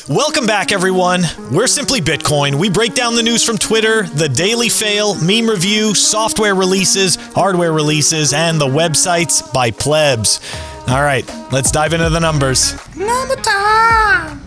Welcome back, everyone. We're Simply Bitcoin. We break down the news from Twitter, the daily fail, meme review, software releases, hardware releases, and the websites by plebs. All right, let's dive into the numbers. Number time!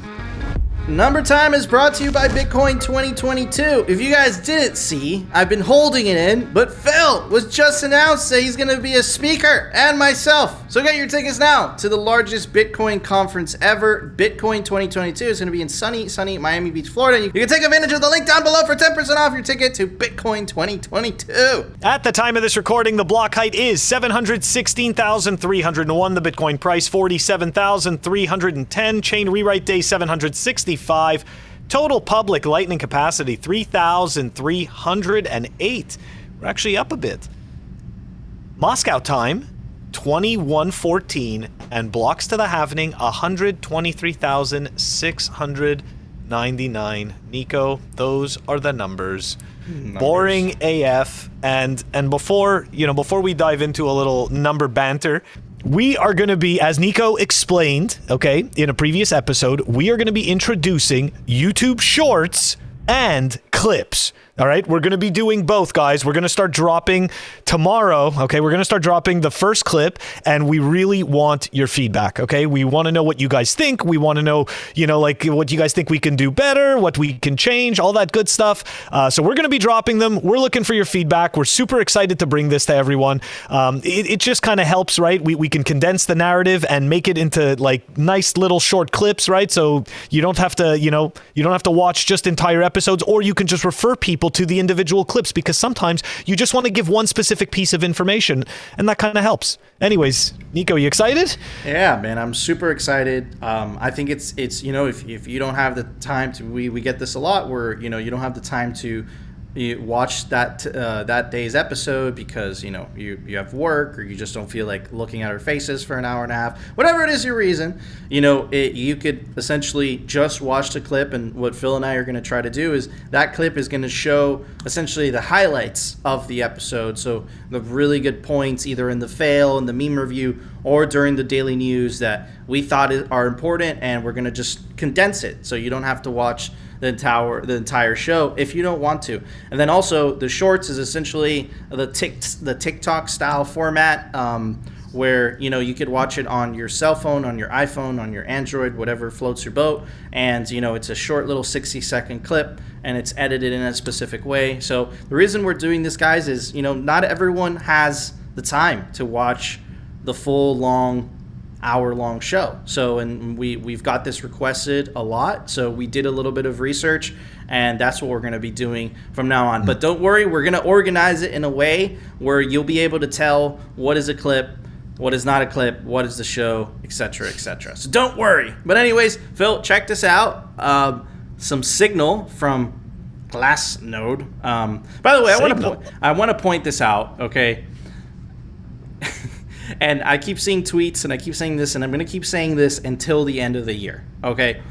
Number time is brought to you by Bitcoin 2022. If you guys didn't see, I've been holding it in, but Phil was just announced that he's going to be a speaker, and myself. So get your tickets now to the largest Bitcoin conference ever. Bitcoin 2022 is going to be in sunny Miami Beach, Florida. You can take advantage of the link down below for 10% off your ticket to Bitcoin 2022. At the time of this recording, the block height is 716,301. The Bitcoin price, 47,310. Chain rewrite day, 765. Total public lightning capacity, 3,308. We're actually up a bit. Moscow time, 21:14, and blocks to the halvening, 123,699. Nico, those are the numbers. Boring AF. And before we dive into a little number banter, we are going to be, as Nico explained, okay, in a previous episode, we are going to be introducing YouTube Shorts and clips. All right, we're going to be doing both, guys. We're going to start dropping tomorrow, okay? We're going to start dropping the first clip, and we really want your feedback, okay? We want to know what you guys think. We want to know, like what you guys think we can do better, what we can change, all that good stuff. So we're going to be dropping them. We're looking for your feedback. We're super excited to bring this to everyone. It just kind of helps, right? We can condense the narrative and make it into like nice little short clips, right? So you don't have to, you don't have to watch just entire episodes, or you can just refer people to the individual clips, because sometimes you just want to give one specific piece of information, and that kind of helps. Anyways, Nico, you excited? Yeah, man, I'm super excited. I think it's if you don't have the time to, we get this a lot where you don't have the time to watch that day's episode because you have work, or you just don't feel like looking at our faces for an hour and a half, whatever it is your reason. You could essentially just watch the clip, and what Phil and I are going to try to do is that clip is going to show essentially the highlights of the episode, so the really good points either in the fail, in the meme review, or during the daily news that we thought are important, and we're going to just condense it so you don't have to watch the entire show if you don't want to. And then also the shorts is essentially the TikTok style format, where you could watch it on your cell phone, on your iPhone, on your Android, whatever floats your boat. And it's a short little 60-second clip, and it's edited in a specific way. So the reason we're doing this, guys, is not everyone has the time to watch the full long hour-long show. So, and we've got this requested a lot, so we did a little bit of research, and that's what we're going to be doing from now on. But don't worry, we're going to organize it in a way where you'll be able to tell what is a clip, what is not a clip, what is the show, etc., etc. So don't worry. But anyways, Phil, check this out. Some signal from Glassnode. By the way, I want to point this out, okay? And I keep seeing tweets, and I keep saying this, and I'm going to keep saying this until the end of the year, okay?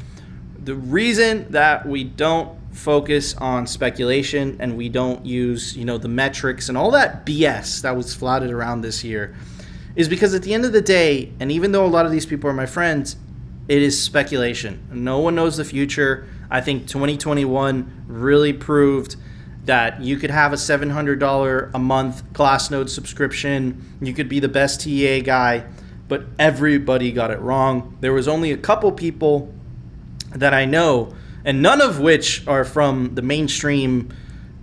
The reason that we don't focus on speculation and we don't use, the metrics and all that BS that was flouted around this year is because at the end of the day, and even though a lot of these people are my friends, it is speculation. No one knows the future. I think 2021 really proved that you could have a $700 a month Glassnode subscription. You could be the best TA guy, but everybody got it wrong. There was only a couple people that I know, and none of which are from the mainstream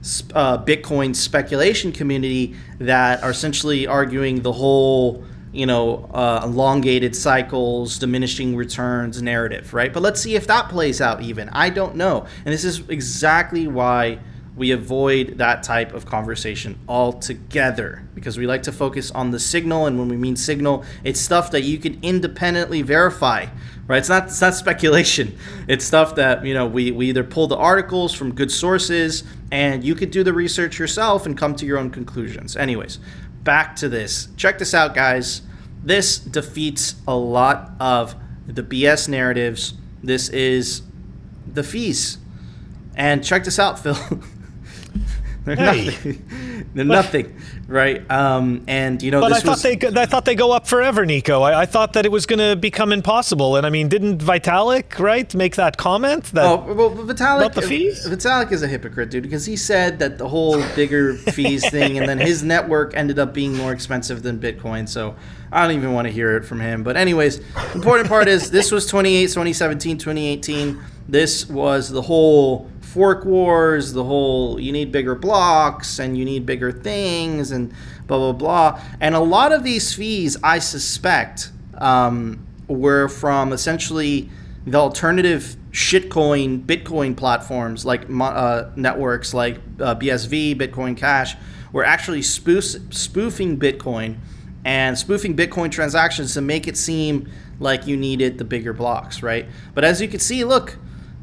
Bitcoin speculation community, that are essentially arguing the whole, elongated cycles, diminishing returns narrative, right? But let's see if that plays out even. I don't know. And this is exactly why we avoid that type of conversation altogether, because we like to focus on the signal. And when we mean signal, it's stuff that you can independently verify, right? It's not speculation. It's stuff that, we either pull the articles from good sources, and you could do the research yourself and come to your own conclusions. Anyways, back to this. Check this out, guys. This defeats a lot of the BS narratives. This is the fees. And check this out, Phil. Nothing, right? And but this I thought they go up forever, Nico. I thought that it was going to become impossible. And I mean, didn't Vitalik, right, make that comment? Vitalik, about the fees? Vitalik is a hypocrite, dude, because he said that the whole bigger fees thing, and then his network ended up being more expensive than Bitcoin. So I don't even want to hear it from him. But anyways, important part is this was 2017, 2018. This was the whole fork wars, the whole you need bigger blocks and you need bigger things and blah, blah, blah. And a lot of these fees, I suspect, were from essentially the alternative shitcoin Bitcoin platforms like networks like BSV, Bitcoin Cash, were actually spoofing Bitcoin and spoofing Bitcoin transactions to make it seem like you needed the bigger blocks, right? But as you can see, look,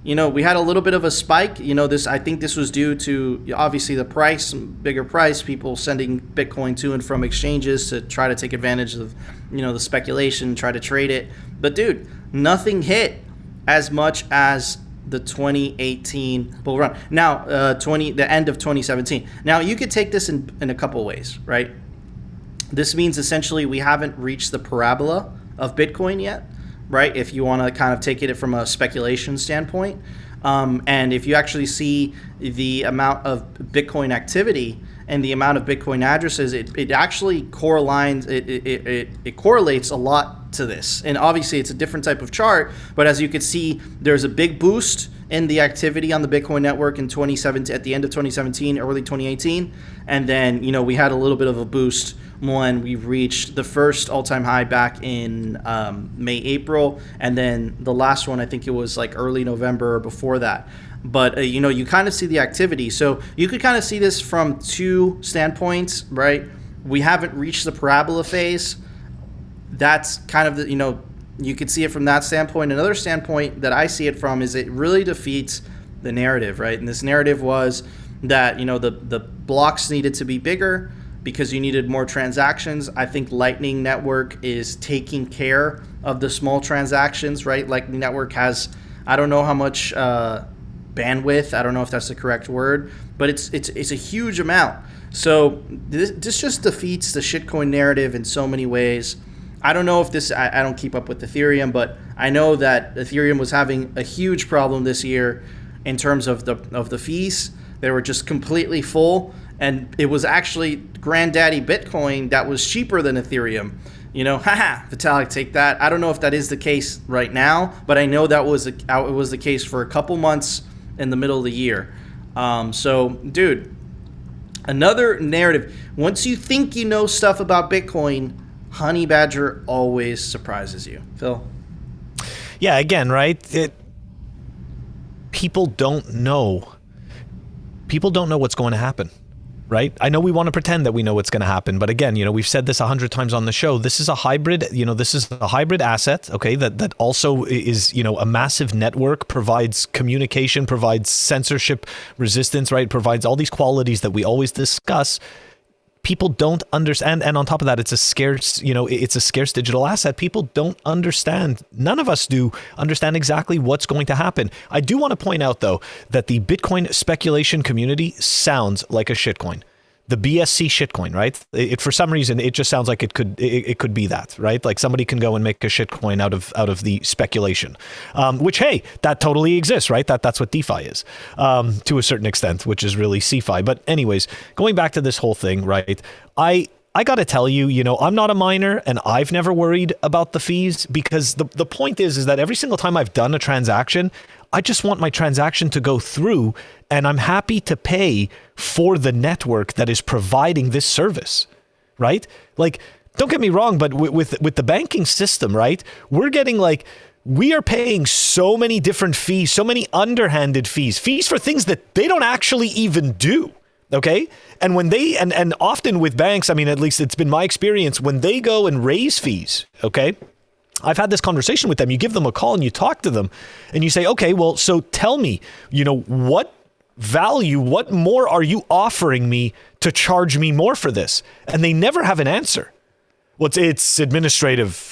we had a little bit of a spike. I think this was due to obviously the price, bigger price, people sending Bitcoin to and from exchanges to try to take advantage of, the speculation, try to trade it. But dude, nothing hit as much as the 2018 bull run. Now, the end of 2017. Now, you could take this in a couple ways, right? This means essentially we haven't reached the parabola of Bitcoin yet. Right, if you want to kind of take it from a speculation standpoint, and if you actually see the amount of Bitcoin activity and the amount of Bitcoin addresses, it actually correlates. It correlates a lot to this. And obviously, it's a different type of chart. But as you can see, there's a big boost in the activity on the Bitcoin network in 2017, at the end of 2017, early 2018, and then we had a little bit of a boost when we reached the first all-time high back in May, April, and then the last one, I think it was like early November or before that. But you kind of see the activity, so you could kind of see this from two standpoints, right? We haven't reached the parabola phase. That's kind of the you could see it from that standpoint. Another standpoint that I see it from is it really defeats the narrative, right? And this narrative was that the blocks needed to be bigger because you needed more transactions. I think Lightning Network is taking care of the small transactions, right? Lightning Network has, I don't know how much bandwidth, I don't know if that's the correct word, but it's a huge amount. So this just defeats the shitcoin narrative in so many ways. I don't know if this, I don't keep up with Ethereum, but I know that Ethereum was having a huge problem this year in terms of the fees. They were just completely full, and it was actually granddaddy Bitcoin that was cheaper than Ethereum. Haha, Vitalik, take that. I don't know if that is the case right now, but I know that it was the case for a couple months in the middle of the year. So, dude, another narrative. Once you think you know stuff about Bitcoin, Honey Badger always surprises you. Phil? Yeah, again, right? People don't know. People don't know what's going to happen, right? I know we want to pretend that we know what's going to happen, but again, we've said this 100 times on the show. This is a hybrid, this is a hybrid asset, okay, that also is, a massive network, provides communication, provides censorship resistance, right? Provides all these qualities that we always discuss. People don't understand, and on top of that, it's a scarce, it's a scarce digital asset. People don't understand. None of us do understand exactly what's going to happen. I do want to point out, though, that the Bitcoin speculation community sounds like a shitcoin. The BSC shitcoin, right? It for some reason it just sounds like it could be that, right? Like somebody can go and make a shitcoin out of the speculation, which hey, that totally exists, right? That's what DeFi is to a certain extent, which is really CeFi. But anyways, going back to this whole thing, right? I got to tell you, I'm not a miner and I've never worried about the fees because the point is that every single time I've done a transaction, I just want my transaction to go through and I'm happy to pay for the network that is providing this service, right? Like, don't get me wrong, but with the banking system, right? We are paying so many different fees, so many underhanded fees for things that they don't actually even do. Okay. And when they, and often with banks, I mean, at least it's been my experience, when they go and raise fees, okay, I've had this conversation with them. You give them a call and you talk to them and you say, okay, well, so tell me, what value, what more are you offering me to charge me more for this? And they never have an answer. Well, it's administrative,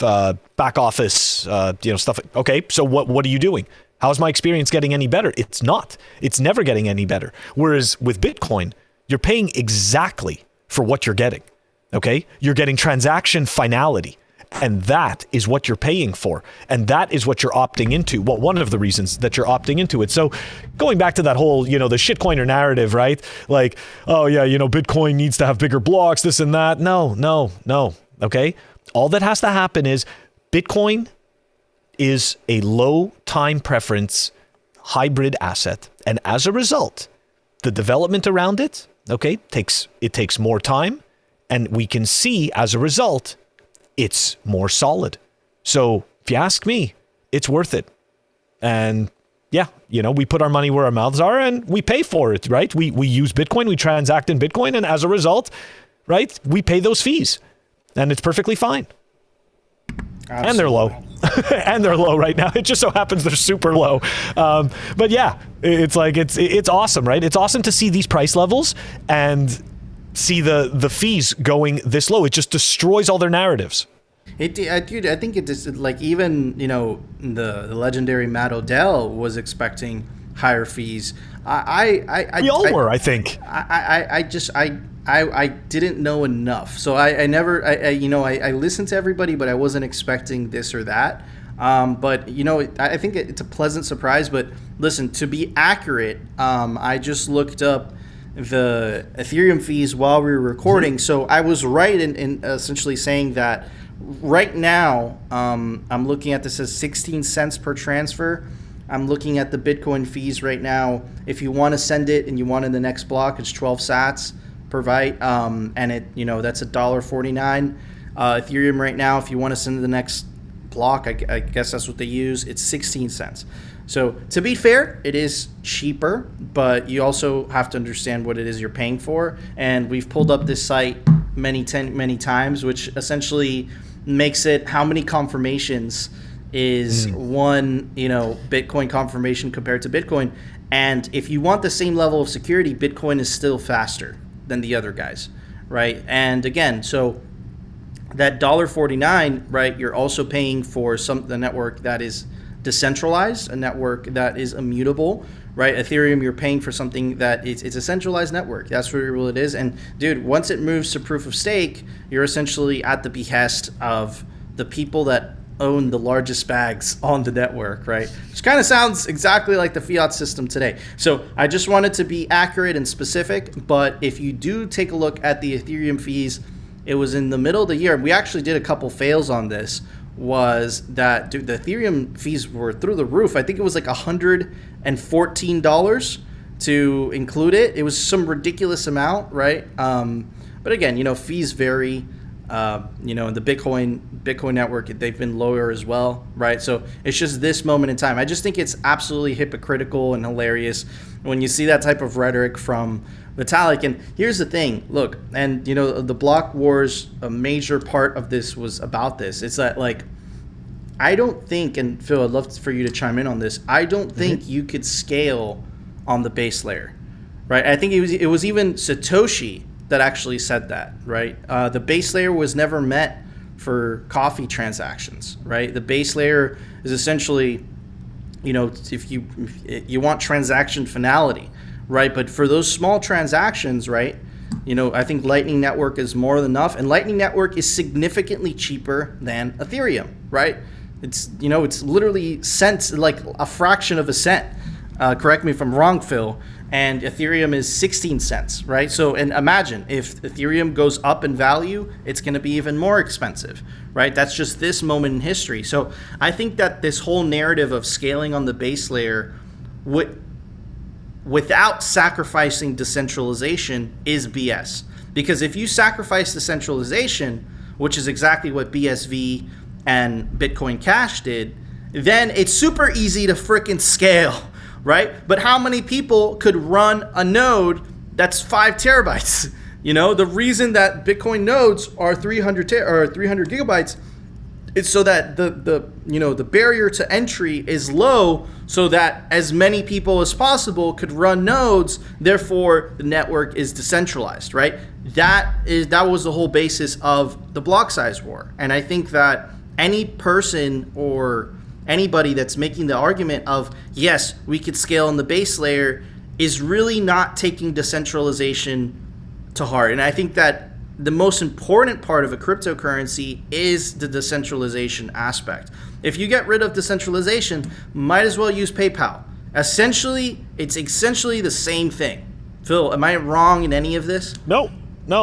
back office, stuff. Okay. So what are you doing? How's my experience getting any better? It's not. It's never getting any better. Whereas with Bitcoin, you're paying exactly for what you're getting. Okay? You're getting transaction finality. And that is what you're paying for. And that is what you're opting into. Well, one of the reasons that you're opting into it. So going back to that whole, the shitcoiner narrative, right? Like, oh yeah, Bitcoin needs to have bigger blocks, this and that. No. Okay? All that has to happen is Bitcoin is a low time preference hybrid asset. And as a result, the development around it, okay, takes more time. And we can see as a result, it's more solid. So if you ask me, it's worth it. And yeah, we put our money where our mouths are and we pay for it, right? We use Bitcoin, we transact in Bitcoin, and as a result, right, we pay those fees. And it's perfectly fine. Absolutely. And they're low. And they're low right now. It just so happens they're super low. But yeah, it's awesome, right? It's awesome to see these price levels and see the fees going this low. It just destroys all their narratives. Dude, I think it just even the legendary Matt Odell was expecting higher fees. We all were, I think. I didn't know enough, so I never I listened to everybody, but I wasn't expecting this or that. But I think it's a pleasant surprise. But listen, to be accurate, I just looked up the Ethereum fees while we were recording. So I was right in essentially saying that right now, I'm looking at this as 16 cents per transfer. I'm looking at the Bitcoin fees right now. If you want to send it and you want in the next block, it's 12 sats per byte. And it, that's $1.49. Ethereum right now, if you want to send to the next block, I guess that's what they use. It's 16 cents. So to be fair, it is cheaper, but you also have to understand what it is you're paying for. And we've pulled up this site many times, which essentially makes it how many confirmations is one, Bitcoin confirmation compared to Bitcoin. And if you want the same level of security, Bitcoin is still faster than the other guys, right? And again, so that $1.49, right, you're also paying for the network that is decentralized, a network that is immutable, right? Ethereum, you're paying for something that it's a centralized network. That's what it is. And dude, once it moves to proof of stake, you're essentially at the behest of the people that own the largest bags on the network, right? Which kind of sounds exactly like the fiat system today. So I just wanted to be accurate and specific, but if you do take a look at the Ethereum fees, it was in the middle of the year. We actually did a couple fails on this. Was that, dude, the Ethereum fees were through the roof. I think it was like $114 to include it. It was some ridiculous amount, right? But again, fees vary. In the Bitcoin network, they've been lower as well, right? So it's just this moment in time. I just think it's absolutely hypocritical and hilarious when you see that type of rhetoric from Vitalik. And here's the thing, look, and the block wars, a major part of this was about this. It's that I don't think, and Phil, I'd love for you to chime in on this. I don't think you could scale on the base layer, right? I think it was even Satoshi that actually said that, right? The base layer was never meant for coffee transactions, right? The base layer is essentially, if you want transaction finality, right? But for those small transactions, right? I think Lightning Network is more than enough, and Lightning Network is significantly cheaper than Ethereum, right? It's it's literally cents, like a fraction of a cent. Correct me if I'm wrong, Phil. And Ethereum is 16 cents, right? So, and imagine if Ethereum goes up in value, it's going to be even more expensive, right? That's just this moment in history. So I think that this whole narrative of scaling on the base layer without sacrificing decentralization is BS. Because if you sacrifice decentralization, which is exactly what BSV and Bitcoin Cash did, then it's super easy to frickin' scale, right? But how many people could run a node that's 5 terabytes? The reason that Bitcoin nodes are 300 gigabytes is so that the barrier to entry is low, so that as many people as possible could run nodes. Therefore, the network is decentralized, right? That was the whole basis of the block size war. And I think that any person or anybody that's making the argument of, yes, we could scale on the base layer, is really not taking decentralization to heart. And I think that the most important part of a cryptocurrency is the decentralization aspect. If you get rid of decentralization, might as well use PayPal. It's essentially the same thing. Phil, am I wrong in any of this? No,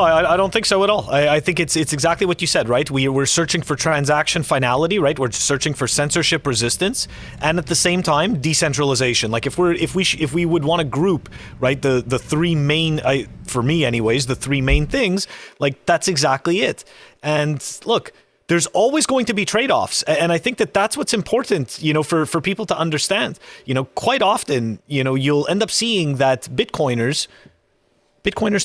I don't think so at all. I think it's exactly what you said, right? We're searching for transaction finality, right? We're searching for censorship resistance, and at the same time, decentralization. Like if we would want to group, right, the three main, for me anyways, the three main things, like that's exactly it. And look, there's always going to be trade-offs, and I think that that's what's important, for people to understand. Quite often, you'll end up seeing that Bitcoiners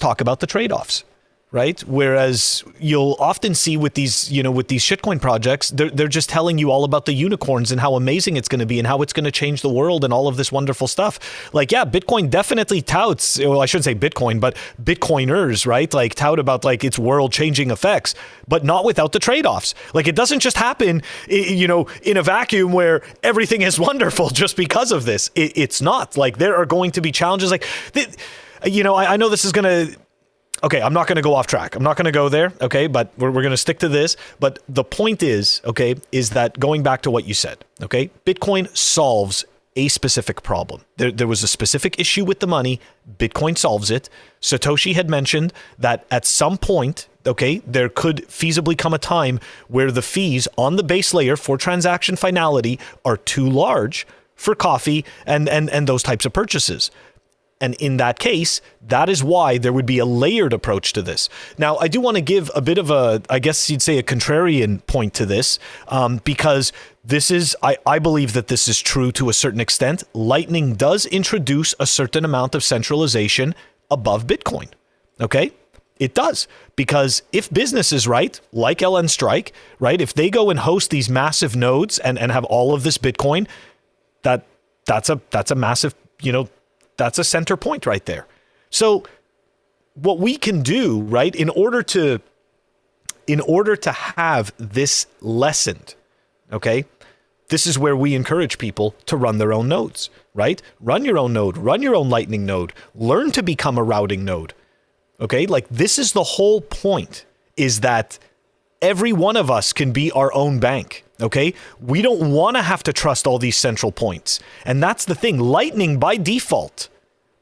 talk about the trade-offs, right? Whereas you'll often see with these shitcoin projects, they're just telling you all about the unicorns and how amazing it's going to be and how it's going to change the world and all of this wonderful stuff. Like, yeah, Bitcoin definitely touts, well, I shouldn't say Bitcoin, but Bitcoiners, right? Like tout about like its world-changing effects, but not without the trade-offs. Like it doesn't just happen, in a vacuum where everything is wonderful just because of this. It's not. Like there are going to be challenges like I know this is going to... Okay, I'm not going to go off track. I'm not going to go there, okay? But we're going to stick to this. But the point is, okay, is that going back to what you said, okay? Bitcoin solves a specific problem. There was a specific issue with the money. Bitcoin solves it. Satoshi had mentioned that at some point, okay, there could feasibly come a time where the fees on the base layer for transaction finality are too large for coffee and those types of purchases. And in that case, that is why there would be a layered approach to this. Now, I do want to give a bit of a, I guess you'd say a contrarian point to this, because this is, I believe that this is true to a certain extent. Lightning does introduce a certain amount of centralization above Bitcoin, okay? It does, because if business is right, like LN Strike, right, if they go and host these massive nodes and have all of this Bitcoin, that's a massive, that's a center point right there. So what we can do, right, in order to have this lessened, okay, this is where we encourage people to run their own nodes, right? Run your own node, run your own Lightning node, learn to become a routing node, okay? Like this is the whole point, is that every one of us can be our own bank. Okay, we don't want to have to trust all these central points. And that's the thing. Lightning by default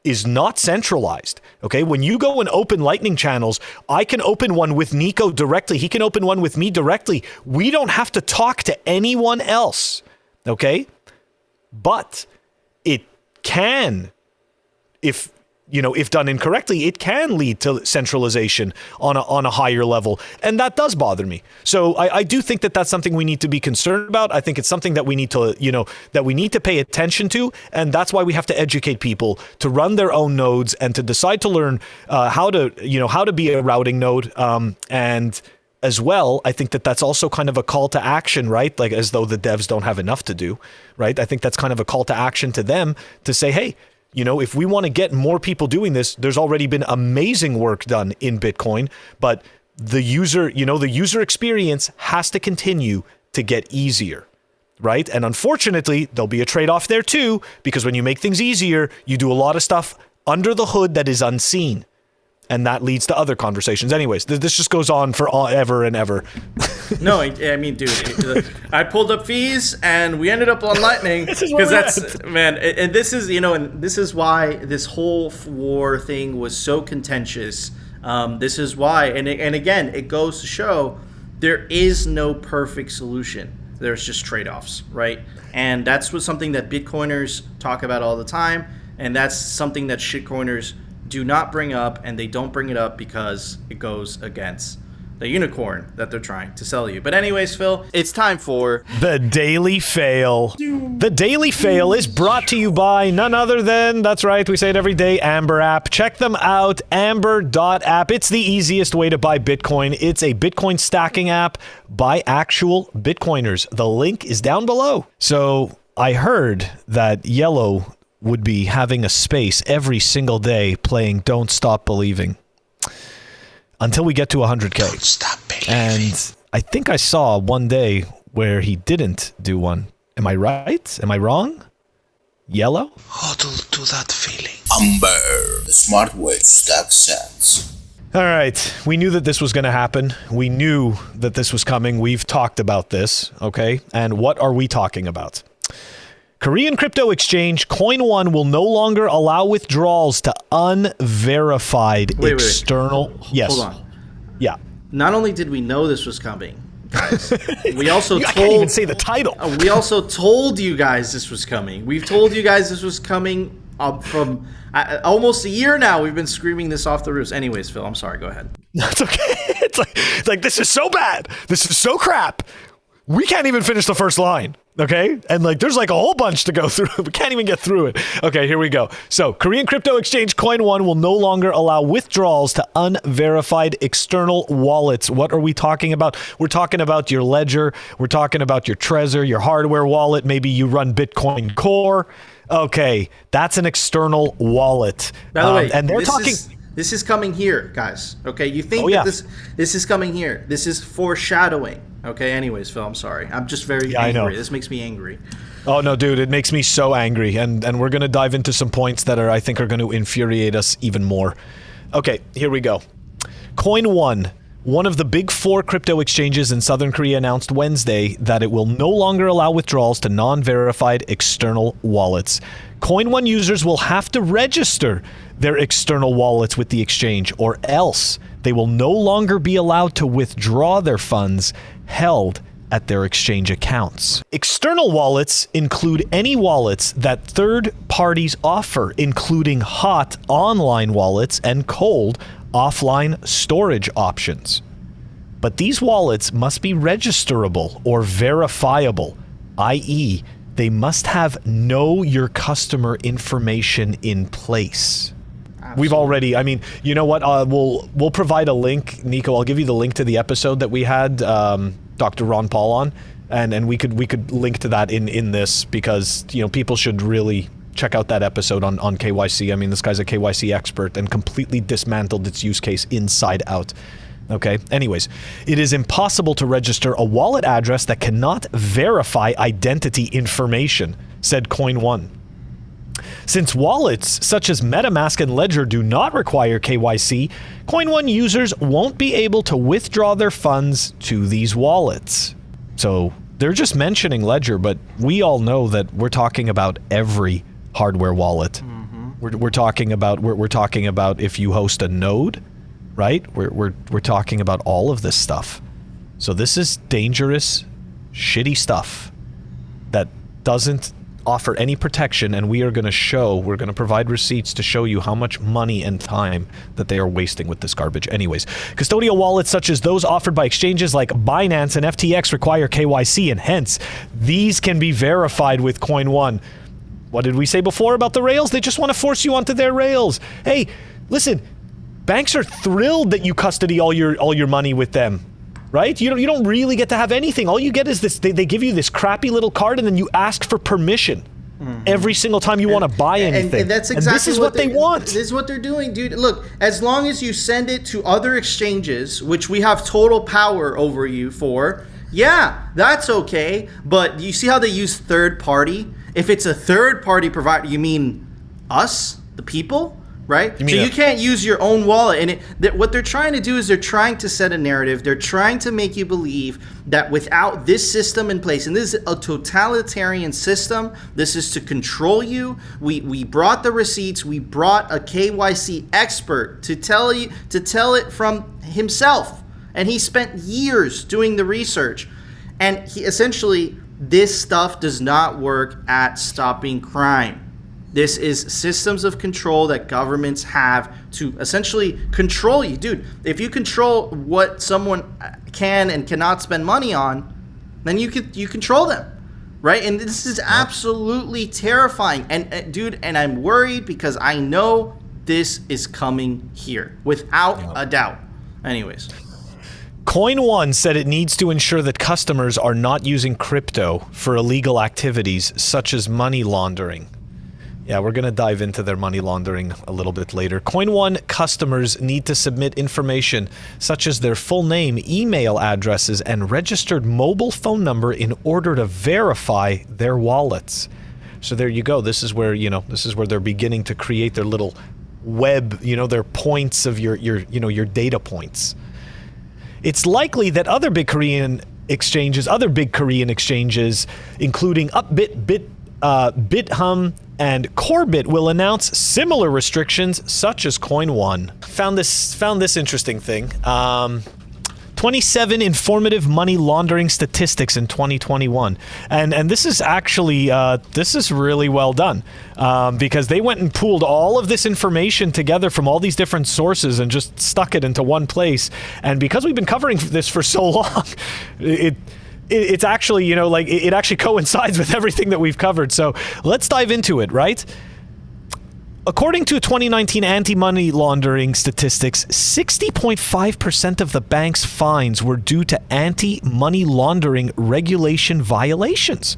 is not centralized. Okay, when you go and open Lightning channels, I can open one with Nico directly. He can open one with me directly. We don't have to talk to anyone else. Okay, but it can, if done incorrectly, it can lead to centralization on a higher level. And that does bother me. So I do think that that's something we need to be concerned about. I think it's something that we need to, pay attention to. And that's why we have to educate people to run their own nodes and to decide to learn how to be a routing node. And as well, I think that that's also kind of a call to action, right? Like as though the devs don't have enough to do, right? I think that's kind of a call to action to them to say, hey, if we want to get more people doing this, there's already been amazing work done in Bitcoin, but the user experience has to continue to get easier, right? And unfortunately, there'll be a trade-off there too, because when you make things easier, you do a lot of stuff under the hood that is unseen. And that leads to other conversations. Anyways, this just goes on for ever and ever. No, I mean, dude, I pulled up fees and we ended up on Lightning because that's, man, and this is, and this is why this whole war thing was so contentious. This is why, and again, it goes to show there is no perfect solution. There's just trade-offs, right? And that's something that Bitcoiners talk about all the time, and that's something that shitcoiners do not bring up, and they don't bring it up because it goes against the unicorn that they're trying to sell you. But anyways, Phil, it's time for the Daily Fail. The Daily Fail is brought to you by none other than, that's right, we say it every day, Amber app. Check them out, amber.app. It's the easiest way to buy Bitcoin. It's a Bitcoin stacking app by actual Bitcoiners. The link is down below. So I heard that Yellow would be having a space every single day playing Don't Stop Believing until we get to 100K. Don't stop believing. And I think I saw one day where he didn't do one. Am I right? Am I wrong? Yellow? Huddle to that feeling. Amber, the smart way to stack sats. All right. We knew that this was going to happen. We knew that this was coming. We've talked about this, okay? And what are we talking about? Korean crypto exchange Coin1 will no longer allow withdrawals to unverified external... Yes. Hold on. Yeah. Not only did we know this was coming, guys, we also I can't even say the title. We also told you guys this was coming. We've told you guys this was coming from almost a year now. We've been screaming this off the roofs. Anyways, Phil, I'm sorry. Go ahead. That's okay. It's like this is so bad. This is so crap. We can't even finish the first line. Okay. And like, there's like a whole bunch to go through. We can't even get through it. Okay, here we go. So Korean crypto exchange Coin1 will no longer allow withdrawals to unverified external wallets. What are we talking about? We're talking about your ledger. We're talking about your Trezor, your hardware wallet. Maybe you run Bitcoin Core. Okay. That's an external wallet. By the way, and they're talking... This is coming here, guys. Okay, you think that this is coming here. This is foreshadowing. Okay, anyways, Phil, I'm sorry. I'm just very angry. I know. This makes me angry. Oh, no, dude, it makes me so angry. And we're going to dive into some points that I think are going to infuriate us even more. Okay, here we go. Coin1, one of the big 4 crypto exchanges in Southern Korea, announced Wednesday that it will no longer allow withdrawals to non-verified external wallets. Coin1 users will have to register their external wallets with the exchange, or else they will no longer be allowed to withdraw their funds held at their exchange accounts. External wallets include any wallets that third parties offer, including hot online wallets and cold offline storage options. But these wallets must be registerable or verifiable, i.e., they must have know your customer information in place. Absolutely. We've already, I mean, you know what? We'll provide a link, Nico. I'll give you the link to the episode that we had Dr. Ron Paul on, and we could link to that in this, because people should really check out that episode on KYC. I mean, this guy's a KYC expert and completely dismantled its use case inside out. Okay. Anyways, it is impossible to register a wallet address that cannot verify identity information, said Coin1. Since wallets such as MetaMask and Ledger do not require KYC, Coin1 users won't be able to withdraw their funds to these wallets. So they're just mentioning Ledger, but we all know that we're talking about every hardware wallet. Mm-hmm. We're talking about if you host a node, right? We're talking about all of this stuff. So this is dangerous, shitty stuff that doesn't offer any protection, and we're going to provide receipts to show you how much money and time that they are wasting with this garbage. Anyways, custodial wallets such as those offered by exchanges like Binance and FTX require KYC, and hence these can be verified with Coin1. What did we say before about the rails? They just want to force you onto their rails. Hey, listen, banks are thrilled that you custody all your money with them, right? You don't really get to have anything. All you get is this. They give you this crappy little card, and then you ask for permission every single time you want to buy anything. And that's exactly this is what they want. This is what they're doing, dude. Look, as long as you send it to other exchanges, which we have total power over you for, yeah, that's okay. But you see how they use third party? If it's a third party provider, you mean us, the people? Right? So you can't use your own wallet. And what they're trying to do is they're trying to set a narrative. They're trying to make you believe that without this system in place, and this is a totalitarian system, this is to control you. We brought the receipts. We brought a KYC expert to tell it from himself. And he spent years doing the research. And he essentially, this stuff does not work at stopping crime. This is systems of control that governments have to essentially control you. Dude, if you control what someone can and cannot spend money on, then you control them, right? And this is absolutely terrifying. And dude, and I'm worried because I know this is coming here without a doubt. Anyways. Coin1 said it needs to ensure that customers are not using crypto for illegal activities such as money laundering. Yeah, we're going to dive into their money laundering a little bit later. Coin1 customers need to submit information such as their full name, email addresses, and registered mobile phone number in order to verify their wallets. So there you go. This is where they're beginning to create their little web, their points of your data points. It's likely that other big Korean exchanges, including Upbit, BitHum, and Corebit, will announce similar restrictions, such as Coin One. Found this interesting thing. 27 informative money laundering statistics in 2021, and this is actually this is really well done, because they went and pooled all of this information together from all these different sources and just stuck it into one place. And because we've been covering this for so long, it's actually, it actually coincides with everything that we've covered. So let's dive into it, right? According to 2019 anti-money laundering statistics, 60.5% of the bank's fines were due to anti-money laundering regulation violations.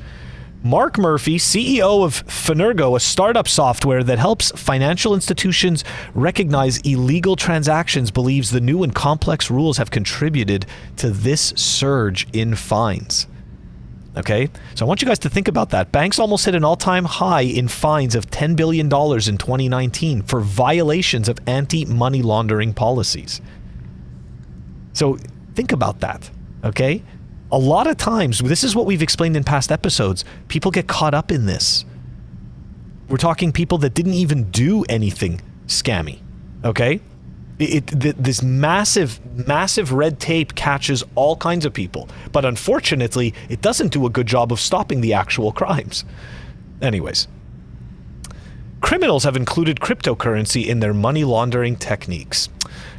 Mark Murphy, CEO of Finergo, a startup software that helps financial institutions recognize illegal transactions, believes the new and complex rules have contributed to this surge in fines. Okay, so I want you guys to think about that. Banks almost hit an all-time high in fines of $10 billion in 2019 for violations of anti-money laundering policies. So think about that, okay? A lot of times, this is what we've explained in past episodes, people get caught up in this. We're talking people that didn't even do anything scammy, okay? This massive red tape catches all kinds of people, but unfortunately, it doesn't do a good job of stopping the actual crimes. Anyways, criminals have included cryptocurrency in their money laundering techniques.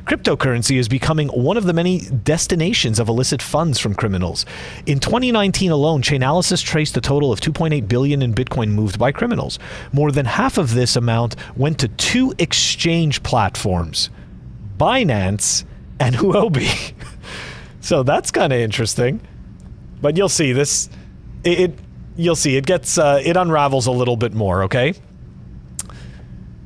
Cryptocurrency is becoming one of the many destinations of illicit funds from criminals. In 2019 alone, Chainalysis traced a total of $2.8 billion in Bitcoin moved by criminals. More than half of this amount went to two exchange platforms, Binance and Huobi. So that's kind of interesting. But you'll see this. You'll see it gets it unravels a little bit more. Okay.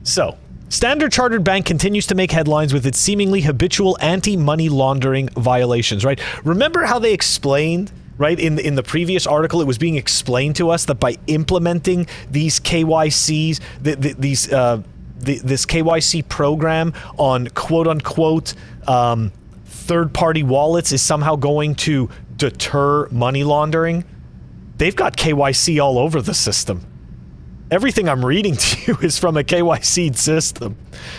So Standard Chartered Bank continues to make headlines with its seemingly habitual anti-money laundering violations. Right. Remember how they explained. Right, in the previous article, it was being explained to us that by implementing these KYCs, this KYC program on quote-unquote third-party wallets is somehow going to deter money laundering. They've got KYC all over the system. Everything I'm reading to you is from a KYC system.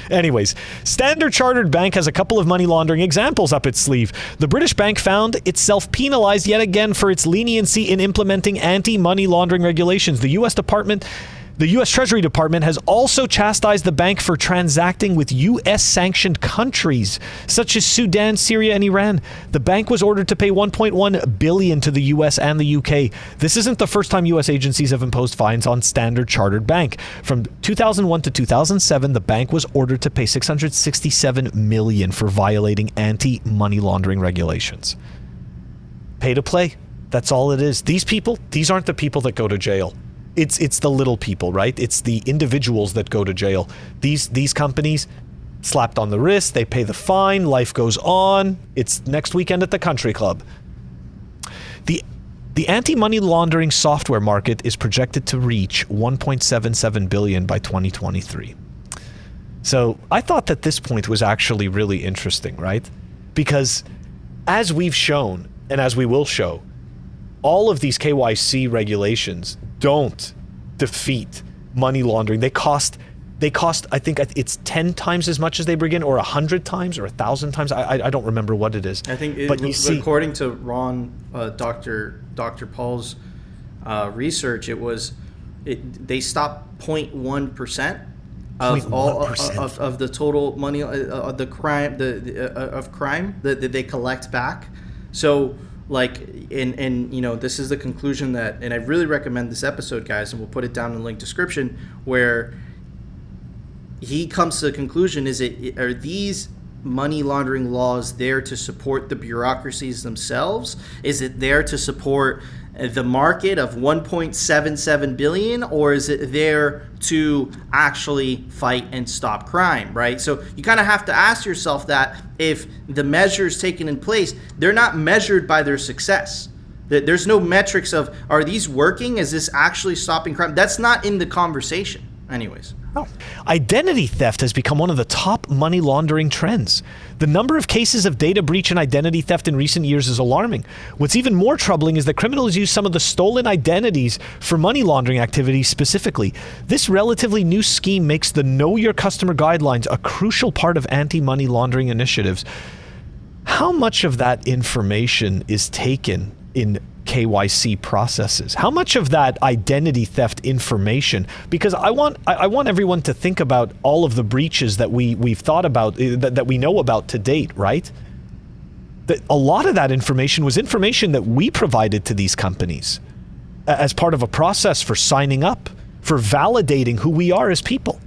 Anyways, Standard Chartered Bank has a couple of money laundering examples up its sleeve. The British bank found itself penalized yet again for its leniency in implementing anti-money laundering regulations. The U.S. Treasury Department has also chastised the bank for transacting with U.S.-sanctioned countries, such as Sudan, Syria, and Iran. The bank was ordered to pay $1.1 billion to the U.S. and the U.K. This isn't the first time U.S. agencies have imposed fines on Standard Chartered Bank. From 2001 to 2007, the bank was ordered to pay $667 million for violating anti-money laundering regulations. Pay to play. That's all it is. These aren't the people that go to jail. It's the little people, right? It's the individuals that go to jail. These companies, slapped on the wrist, they pay the fine, life goes on. It's next weekend at the country club. The anti-money laundering software market is projected to reach $1.77 billion by 2023. So I thought that this point was actually really interesting, right? Because as we've shown, and as we will show, all of these KYC regulations don't defeat money laundering. They cost, I think it's 10 times as much as they bring in, or 100 times, or 1,000 times. I don't remember what it is. I think, but you see, according to Ron, Dr. Paul's research, they stopped 0.1% of all of the total money of crime that they collect back. So, like, and this is the conclusion that, and I really recommend this episode, guys, and we'll put it down in the link description, where he comes to the conclusion, are these money laundering laws there to support the bureaucracies themselves? Is it there to support the market of 1.77 billion, or is it there to actually fight and stop crime, right? So you kind of have to ask yourself that if the measures taken in place, they're not measured by their success. There's no metrics of, are these working? Is this actually stopping crime? That's not in the conversation. Anyways. Oh. Identity theft has become one of the top money laundering trends. The number of cases of data breach and identity theft in recent years is alarming. What's even more troubling is that criminals use some of the stolen identities for money laundering activities specifically. This relatively new scheme makes the Know Your Customer guidelines a crucial part of anti-money laundering initiatives. How much of that information is taken in KYC processes? How much of that identity theft information? Because I want everyone to think about all of the breaches that we've thought about, that we know about to date, right? That a lot of that information was information that we provided to these companies as part of a process for signing up, for validating who we are as people.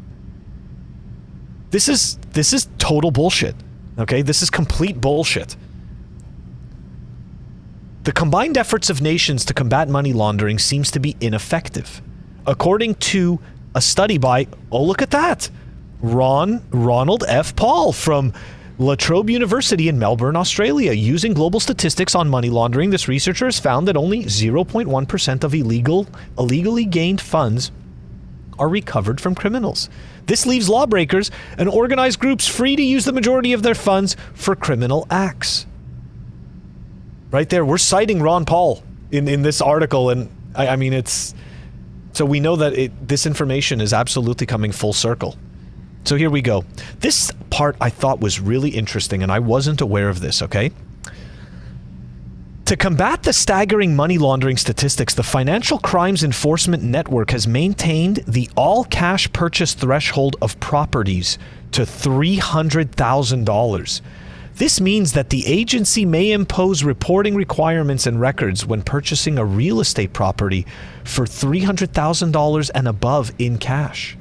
This is total bullshit. Okay, this is complete bullshit. The combined efforts of nations to combat money laundering seems to be ineffective. According to a study by, oh look at that, Ronald F. Paul from La Trobe University in Melbourne, Australia. Using global statistics on money laundering, this researcher has found that only 0.1% of illegally gained funds are recovered from criminals. This leaves lawbreakers and organized groups free to use the majority of their funds for criminal acts. Right there, we're citing Ron Paul in this article, and I mean, it's... So we know that this information is absolutely coming full circle. So here we go. This part I thought was really interesting, and I wasn't aware of this, okay? To combat the staggering money laundering statistics, the Financial Crimes Enforcement Network has maintained the all-cash purchase threshold of properties to $300,000. This means that the agency may impose reporting requirements and records when purchasing a real estate property for $300,000 and above in cash.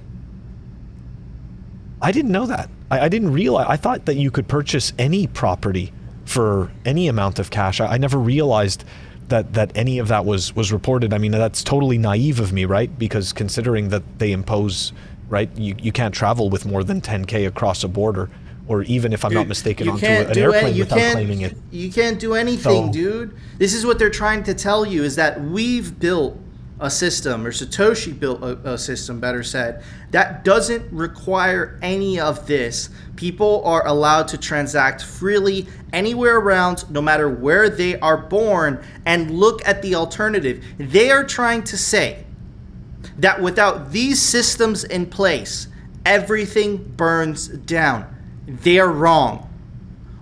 I didn't know that. I didn't realize. I thought that you could purchase any property for any amount of cash. I never realized that any of that was reported. I mean, that's totally naive of me, right? Because considering that they impose, right, you can't travel with more than 10K across a border, or even if I'm not mistaken, onto an airplane without claiming it. You can't do anything, dude. This is what they're trying to tell you, is that we've built a system, or Satoshi built a system, better said, that doesn't require any of this. People are allowed to transact freely anywhere around, no matter where they are born, and look at the alternative. They are trying to say that without these systems in place, everything burns down. They are wrong.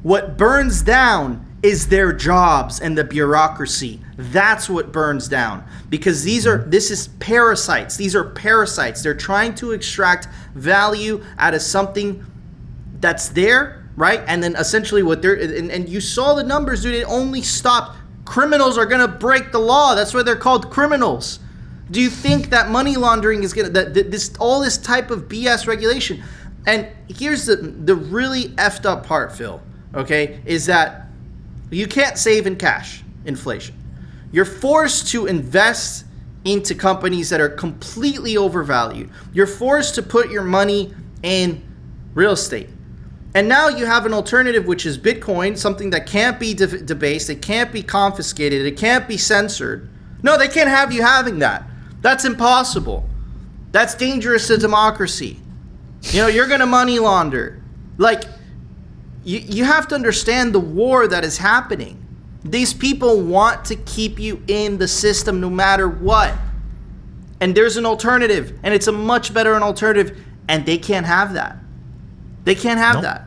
What burns down is their jobs and the bureaucracy. That's what burns down, because this is parasites. These are parasites. They're trying to extract value out of something that's there, right? And then essentially what they're, and you saw the numbers, dude. It only stopped. Criminals are gonna break the law. That's why they're called criminals. Do you think that money laundering is gonna, all this type of BS regulation? And here's the really effed up part, Phil, okay, is that you can't save in cash, inflation. You're forced to invest into companies that are completely overvalued. You're forced to put your money in real estate. And now you have an alternative, which is Bitcoin, something that can't be debased, it can't be confiscated, it can't be censored. No, they can't have you having that. That's impossible. That's dangerous to democracy. You know, you're going to money launder. Like, you have to understand the war that is happening. These people want to keep you in the system no matter what. And there's an alternative, and it's a much better an alternative, and they can't have that. They can't have that.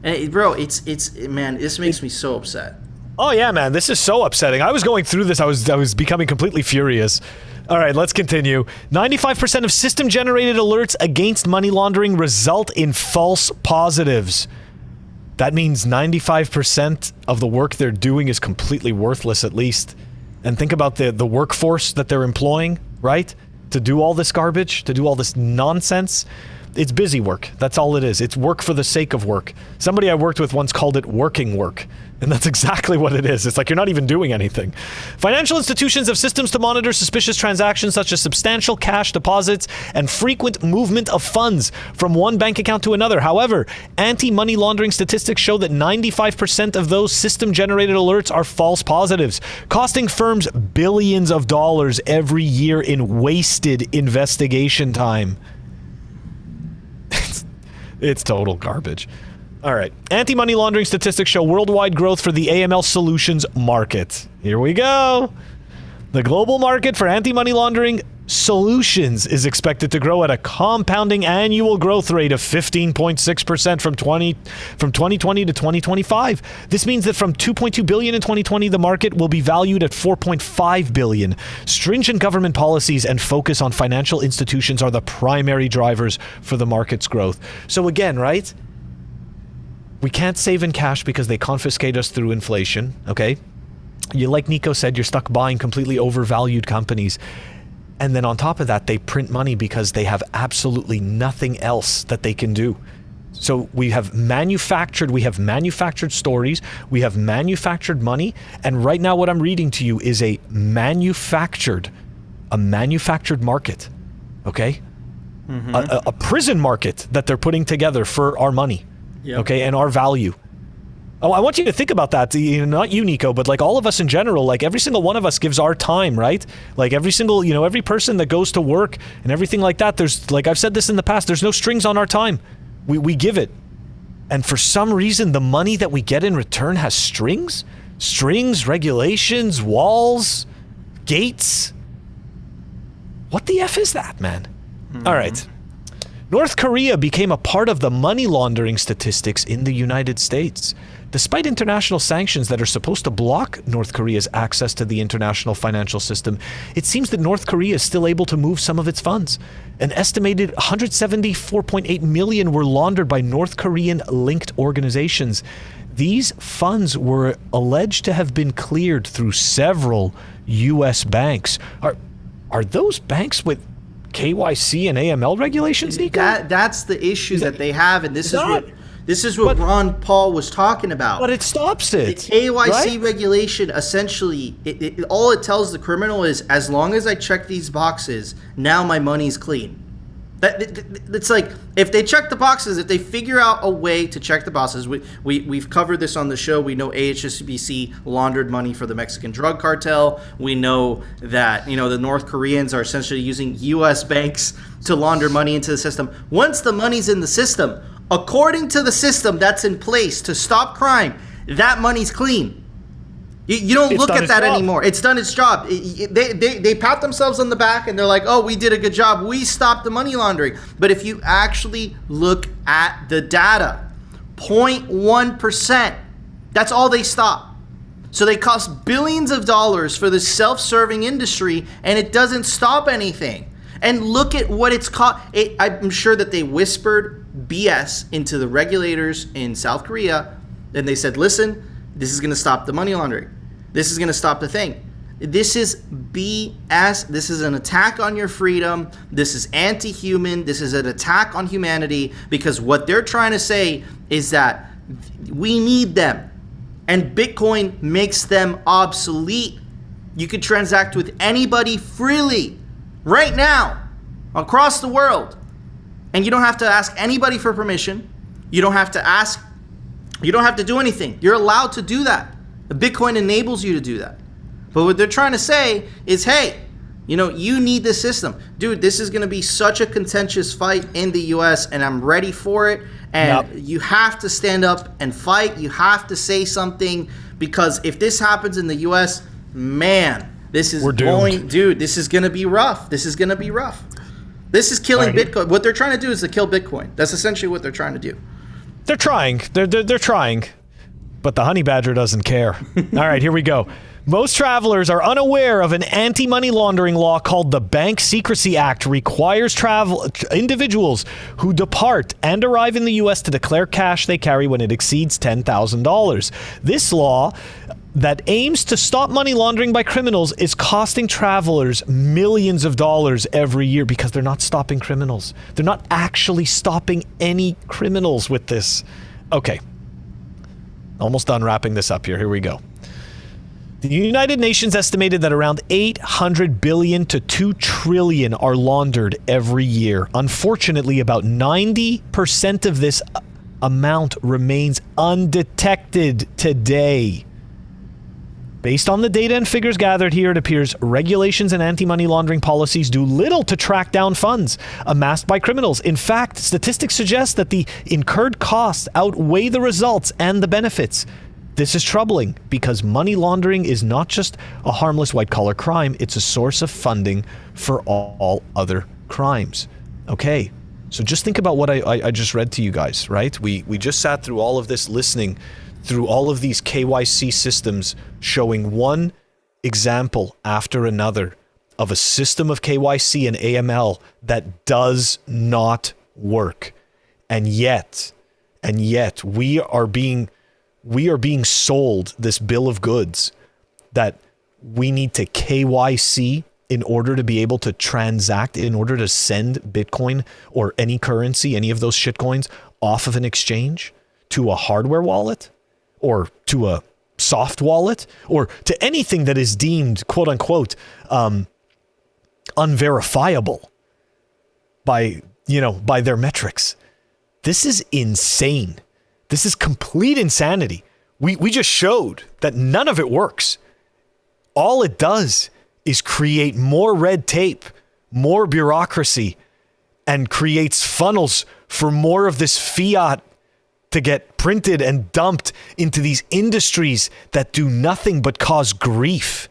And bro, man, this makes me so upset. Oh yeah, man, this is so upsetting. I was going through this, I was becoming completely furious. All right, let's continue. 95% of system-generated alerts against money laundering result in false positives. That means 95% of the work they're doing is completely worthless, at least. And think about the workforce that they're employing, right? To do all this garbage, to do all this nonsense. It's busy work. That's all it is. It's work for the sake of work. Somebody I worked with once called it working work. And that's exactly what it is. It's like you're not even doing anything. Financial institutions have systems to monitor suspicious transactions such as substantial cash deposits and frequent movement of funds from one bank account to another. However, anti-money laundering statistics show that 95% of those system-generated alerts are false positives, costing firms billions of dollars every year in wasted investigation time. It's total garbage. All right. Anti-money laundering statistics show worldwide growth for the AML solutions market. Here we go. The global market for anti-money laundering solutions is expected to grow at a compounding annual growth rate of 15.6% from 2020 to 2025. This means that from 2.2 billion in 2020, the market will be valued at 4.5 billion. Stringent government policies and focus on financial institutions are the primary drivers for the market's growth. So again, right? We can't save in cash because they confiscate us through inflation, okay? Like Nico said, you're stuck buying completely overvalued companies. And then on top of that, they print money because they have absolutely nothing else that they can do. So we have manufactured stories, we have manufactured money, and right now what I'm reading to you is a manufactured market, okay? Mm-hmm. A prison market that they're putting together for our money, yep. Okay, and our value. Oh, I want you to think about that. Not you, Nico, but like all of us in general, like every single one of us gives our time, right? Like every single, every person that goes to work and everything like that, there's, like I've said this in the past, there's no strings on our time. We give it. And for some reason, the money that we get in return has strings? Strings, regulations, walls, gates. What the F is that, man? Mm-hmm. All right. North Korea became a part of the money laundering statistics in the United States. Despite international sanctions that are supposed to block North Korea's access to the international financial system, it seems that North Korea is still able to move some of its funds. An estimated 174.8 million were laundered by North Korean-linked organizations. These funds were alleged to have been cleared through several U.S. banks. Are those banks with KYC and AML regulations, Nico? That's the issue that they have, and this is what Ron Paul was talking about. But it stops it. The KYC regulation, essentially, all it tells the criminal is, as long as I check these boxes, now my money's clean. It's like, if they check the boxes, if they figure out a way to check the boxes, we've covered this on the show. We know HSBC laundered money for the Mexican drug cartel. We know that, the North Koreans are essentially using U.S. banks to launder money into the system. Once the money's in the system, according to the system that's in place to stop crime, that money's clean. You don't look at that anymore. It's done its job. They pat themselves on the back and they're like, oh, we did a good job. We stopped the money laundering. But if you actually look at the data, 0.1%, that's all they stop. So they cost billions of dollars for the self-serving industry, and it doesn't stop anything. And look at what it's cost. I'm sure that they whispered BS into the regulators in South Korea, and they said, listen, this is going to stop the money laundering. This is going to stop the thing. This is BS. This is an attack on your freedom. This is anti-human. This is an attack on humanity, because what they're trying to say is that we need them, and Bitcoin makes them obsolete. You could transact with anybody freely right now across the world, and you don't have to ask anybody for permission. You don't have to do anything. You're allowed to do that. The Bitcoin enables you to do that. But what they're trying to say is, hey, you need this system. Dude, this is going to be such a contentious fight in the U.S., and I'm ready for it. And You have to stand up and fight. You have to say something, because if this happens in the U.S., man, this is going to be rough. This is going to be rough. This is killing Bitcoin. What they're trying to do is to kill Bitcoin. That's essentially what they're trying to do. They're trying. They're trying. But the honey badger doesn't care. All right, here we go. Most travelers are unaware of an anti-money laundering law called the Bank Secrecy Act. Requires individuals who depart and arrive in the U.S. to declare cash they carry when it exceeds $10,000. This law that aims to stop money laundering by criminals is costing travelers millions of dollars every year, because they're not stopping criminals. They're not actually stopping any criminals with this. Okay. Almost done wrapping this up here. Here we go. The United Nations estimated that around 800 billion to 2 trillion are laundered every year. Unfortunately, about 90% of this amount remains undetected today. Based on the data and figures gathered here, it appears regulations and anti-money laundering policies do little to track down funds amassed by criminals. In fact, statistics suggest that the incurred costs outweigh the results and the benefits. This is troubling because money laundering is not just a harmless white-collar crime, it's a source of funding for all other crimes. Okay, so just think about what I just read to you guys, right? We just sat through all of this, listening through all of these KYC systems, showing one example after another of a system of KYC and AML that does not work. And yet we are being sold this bill of goods that we need to KYC in order to be able to transact, in order to send Bitcoin or any currency, any of those shitcoins, off of an exchange to a hardware wallet or to a soft wallet or to anything that is deemed, quote unquote, unverifiable by their metrics. This is insane. This is complete insanity. We just showed that none of it works. All it does is create more red tape, more bureaucracy, and creates funnels for more of this fiat to get printed and dumped into these industries that do nothing but cause grief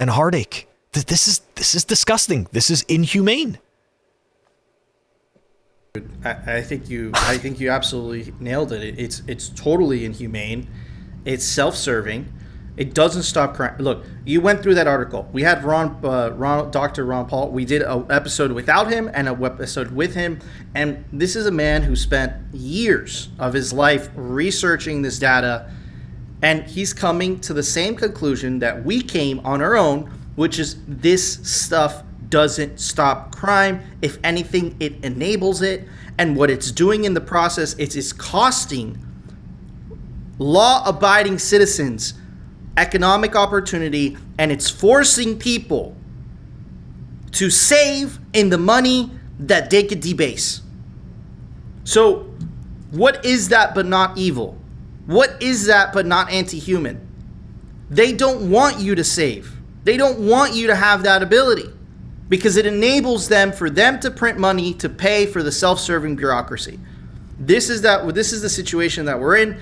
and heartache. This is disgusting. This is inhumane. I think you absolutely nailed it. It's totally inhumane. It's self-serving. It doesn't stop crime. Look, you went through that article. We had Dr. Ron Paul. We did an episode without him and an episode with him. And this is a man who spent years of his life researching this data. And he's coming to the same conclusion that we came on our own, which is this stuff doesn't stop crime. If anything, it enables it. And what it's doing in the process, it's costing law-abiding citizens economic opportunity, and it's forcing people to save in the money that they could debase. So what is that but not evil? What is that but not anti-human? They don't want you to save. They don't want you to have that ability because it enables them for them to print money to pay for the self-serving bureaucracy. This is the situation that we're in.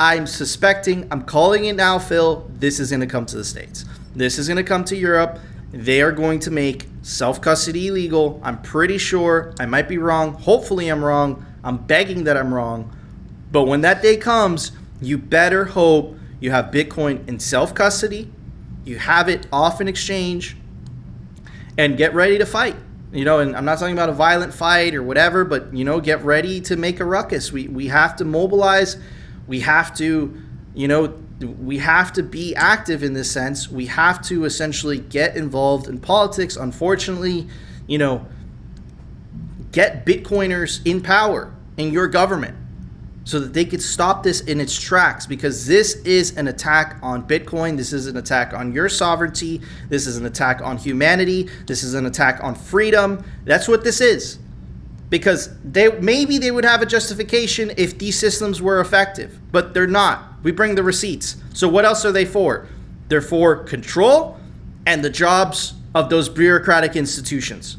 I'm suspecting, I'm calling it now, Phil, this is going to come to the States. This is going to come to Europe. They are going to make self-custody illegal. I'm pretty sure. I might be wrong. Hopefully I'm wrong. I'm begging that I'm wrong. But when that day comes, you better hope you have Bitcoin in self-custody. You have it off an exchange. And get ready to fight. And I'm not talking about a violent fight or whatever, but, get ready to make a ruckus. We have to mobilize. We have to, we have to be active in this sense. We have to essentially get involved in politics. Unfortunately, get Bitcoiners in power in your government so that they could stop this in its tracks, because this is an attack on Bitcoin. This is an attack on your sovereignty. This is an attack on humanity. This is an attack on freedom. That's what this is. Because maybe they would have a justification if these systems were effective, but they're not. We bring the receipts. So what else are they for? They're for control and the jobs of those bureaucratic institutions.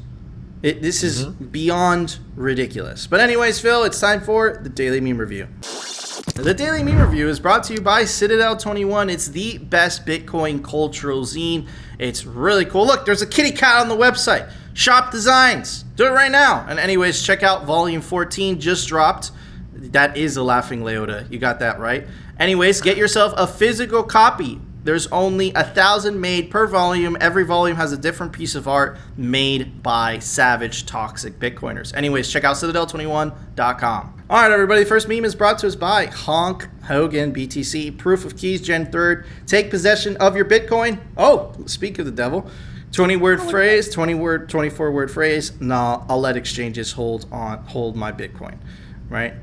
This is beyond ridiculous. But anyways, Phil, it's time for the Daily Meme Review. The Daily Meme Review is brought to you by Citadel 21. It's the best Bitcoin cultural zine. It's really cool. Look, there's a kitty cat on the website. Shop designs. Do it right now. And anyways, check out volume 14, just dropped. That is a laughing Leota. You got that right. Anyways, get yourself a physical copy. There's only 1,000 made per volume. Every volume has a different piece of art made by savage, toxic Bitcoiners. Anyways, check out Citadel21.com. All right, everybody. First meme is brought to us by Honk Hogan BTC. Proof of keys, Gen 3rd. Take possession of your Bitcoin. Oh, speak of the devil. 20-word phrase, 20-word, 24-word phrase. Nah, I'll let exchanges hold my Bitcoin, right?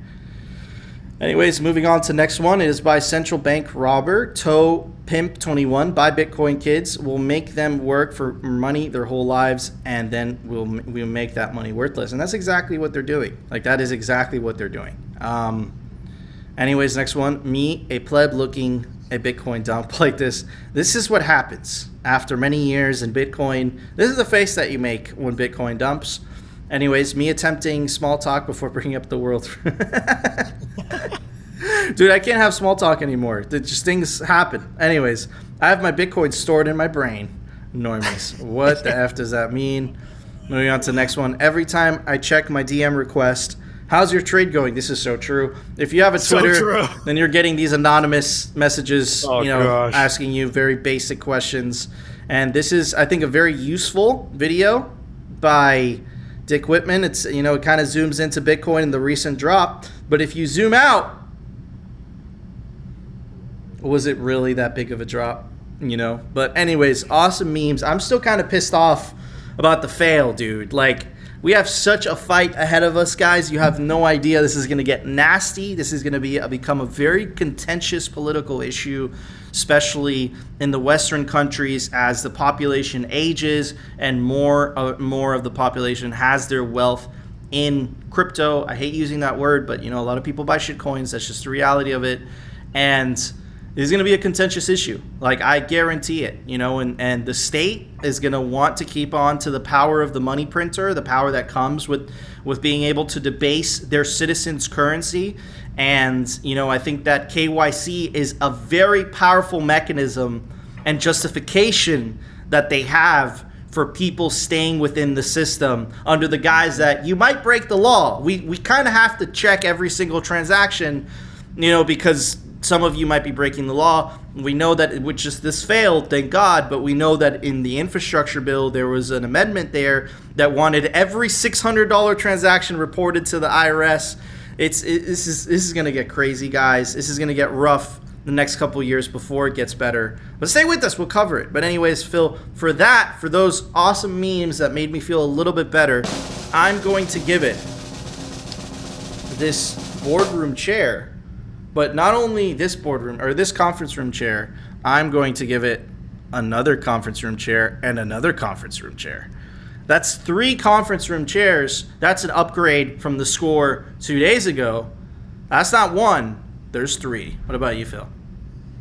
Anyways, moving on to next one. It is by Central Bank Robber Toe Pimp 21. Buy Bitcoin, kids. We'll make them work for money their whole lives, and then we'll make that money worthless. And that's exactly what they're doing. Like, that is exactly what they're doing. Anyways, next one. Me, a pleb looking a Bitcoin dump like this. This is what happens after many years in Bitcoin. This is the face that you make when Bitcoin dumps. Anyways, me attempting small talk before bringing up the world. Dude, I can't have small talk anymore. Just things happen. Anyways, I have my Bitcoin stored in my brain. Normies. What the F does that mean? Moving on to the next one. Every time I check my DM request, how's your trade going? This is so true. If you have a Twitter, then you're getting these anonymous messages, asking you very basic questions. And this is, I think, a very useful video by Dick Whitman. It's, it kind of zooms into Bitcoin and the recent drop. But if you zoom out, was it really that big of a drop? But anyways, awesome memes. I'm still kind of pissed off about the fail, dude. Like, we have such a fight ahead of us, guys. You have no idea. This is going to get nasty. This is going to become a very contentious political issue, especially in the Western countries as the population ages and more of the population has their wealth in crypto. I hate using that word, but a lot of people buy shit coins. That's just the reality of it. And it's going to be a contentious issue. Like, I guarantee it, and the state is going to want to keep on to the power of the money printer, the power that comes with being able to debase their citizens' currency. And, I think that KYC is a very powerful mechanism and justification that they have for people staying within the system under the guise that you might break the law. We kind of have to check every single transaction, because some of you might be breaking the law. We know that this failed, thank God, but we know that in the infrastructure bill, there was an amendment there that wanted every $600 transaction reported to the IRS. This is going to get crazy, guys. This is going to get rough the next couple of years before it gets better. But stay with us, we'll cover it. But anyways, Phil, for those awesome memes that made me feel a little bit better, I'm going to give it this boardroom chair. But not only this boardroom or this conference room chair, I'm going to give it another conference room chair and another conference room chair. That's 3 conference room chairs. That's an upgrade from the score 2 days ago. That's not 1. There's 3. What about you, Phil?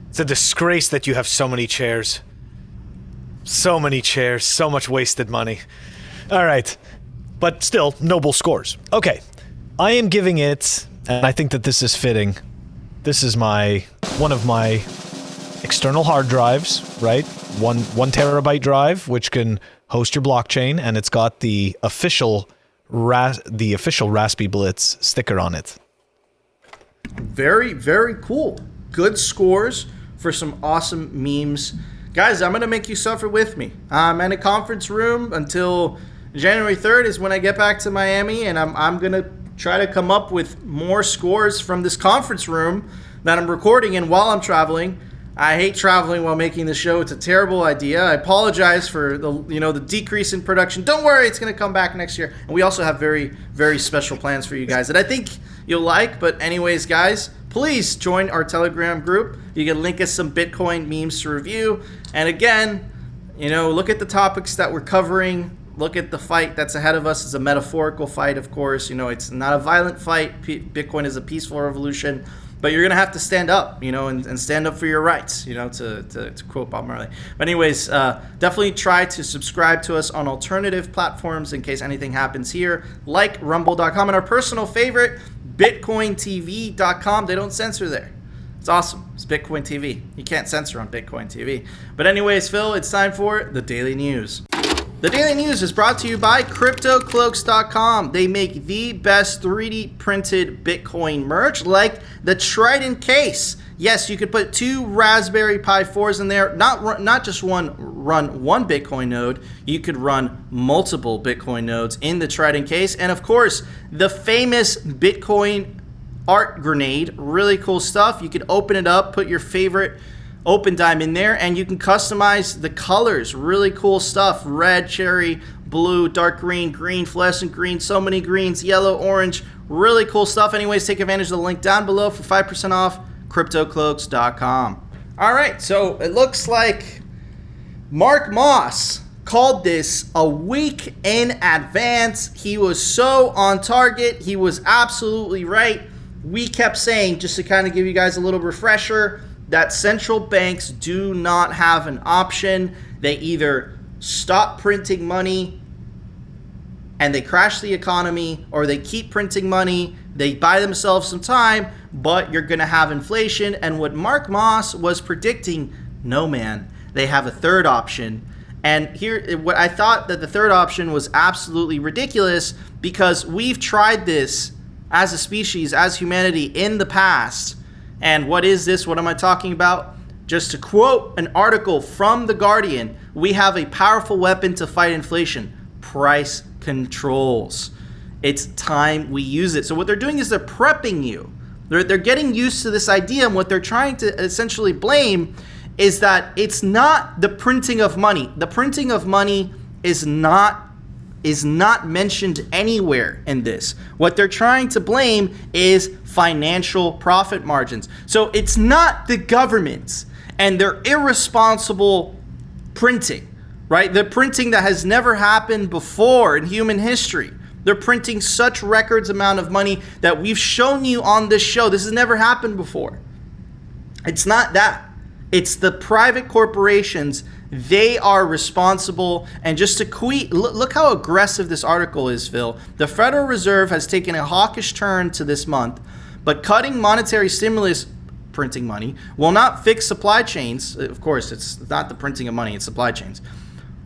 It's a disgrace that you have so many chairs. So many chairs. So much wasted money. All right. But still, noble scores. Okay. I am giving it, and I think that this is fitting. This is one of my external hard drives, right? One terabyte drive, which can host your blockchain, and it's got the official Raspy Blitz sticker on it. Very, very cool. Good scores for some awesome memes. Guys, I'm going to make you suffer with me. I'm in a conference room until January 3rd is when I get back to Miami, and I'm going to try to come up with more scores from this conference room that I'm recording in while I'm traveling. I hate traveling while making the show. It's a terrible idea. I apologize for the decrease in production. Don't worry, it's going to come back next year. And we also have very, very special plans for you guys that I think you'll like. But anyways, guys, please join our Telegram group. You can link us some Bitcoin memes to review. And again, look at the topics that we're covering. Look at the fight that's ahead of us. It's a metaphorical fight, of course. It's not a violent fight. Bitcoin is a peaceful revolution. But you're going to have to stand up, and stand up for your rights, to quote Bob Marley. But anyways, definitely try to subscribe to us on alternative platforms in case anything happens here, like rumble.com, and our personal favorite, bitcointv.com. They don't censor there. It's awesome. It's Bitcoin TV. You can't censor on Bitcoin TV. But anyways, Phil, it's time for the Daily News. The Daily News is brought to you by CryptoCloaks.com. They make the best 3D printed Bitcoin merch, like the Trident case. Yes, you could put 2 Raspberry Pi 4s in there. Not just run one Bitcoin node. You could run multiple Bitcoin nodes in the Trident case. And of course, the famous Bitcoin art grenade. Really cool stuff. You could open it up, put your favorite open dime in there, and you can customize the colors. Really cool stuff. Red, cherry, blue, dark green, green, fluorescent green, so many greens, yellow, orange. Really cool stuff. Anyways, take advantage of the link down below for 5% off CryptoCloaks.com. All right, so it looks like Mark Moss called this a week in advance. He was so on target. He was absolutely right. We kept saying, just to kind of give you guys a little refresher, that central banks do not have an option. They either stop printing money and they crash the economy, or they keep printing money, they buy themselves some time, but you're going to have inflation. And what Mark Moss was predicting, no, man, they have a third option. And here, what I thought that the third option was absolutely ridiculous, because we've tried this as a species, as humanity in the past. And what is this? What am I talking about? Just to quote an article from The Guardian, we have a powerful weapon to fight inflation: price controls. It's time we use it. So what they're doing is they're prepping you. They're getting used to this idea, and what they're trying to essentially blame is that it's not the printing of money. The printing of money is not mentioned anywhere in this. What they're trying to blame is financial profit margins. So it's not the government and their irresponsible printing, right? The printing that has never happened before in human history. They're printing such records amount of money that we've shown you on this show. This has never happened before. It's not that. It's the private corporations. They are responsible. And just to look how aggressive this article is, Phil. The Federal Reserve has taken a hawkish turn to this month, but cutting monetary stimulus, printing money, will not fix supply chains. Of course, it's not the printing of money, it's supply chains.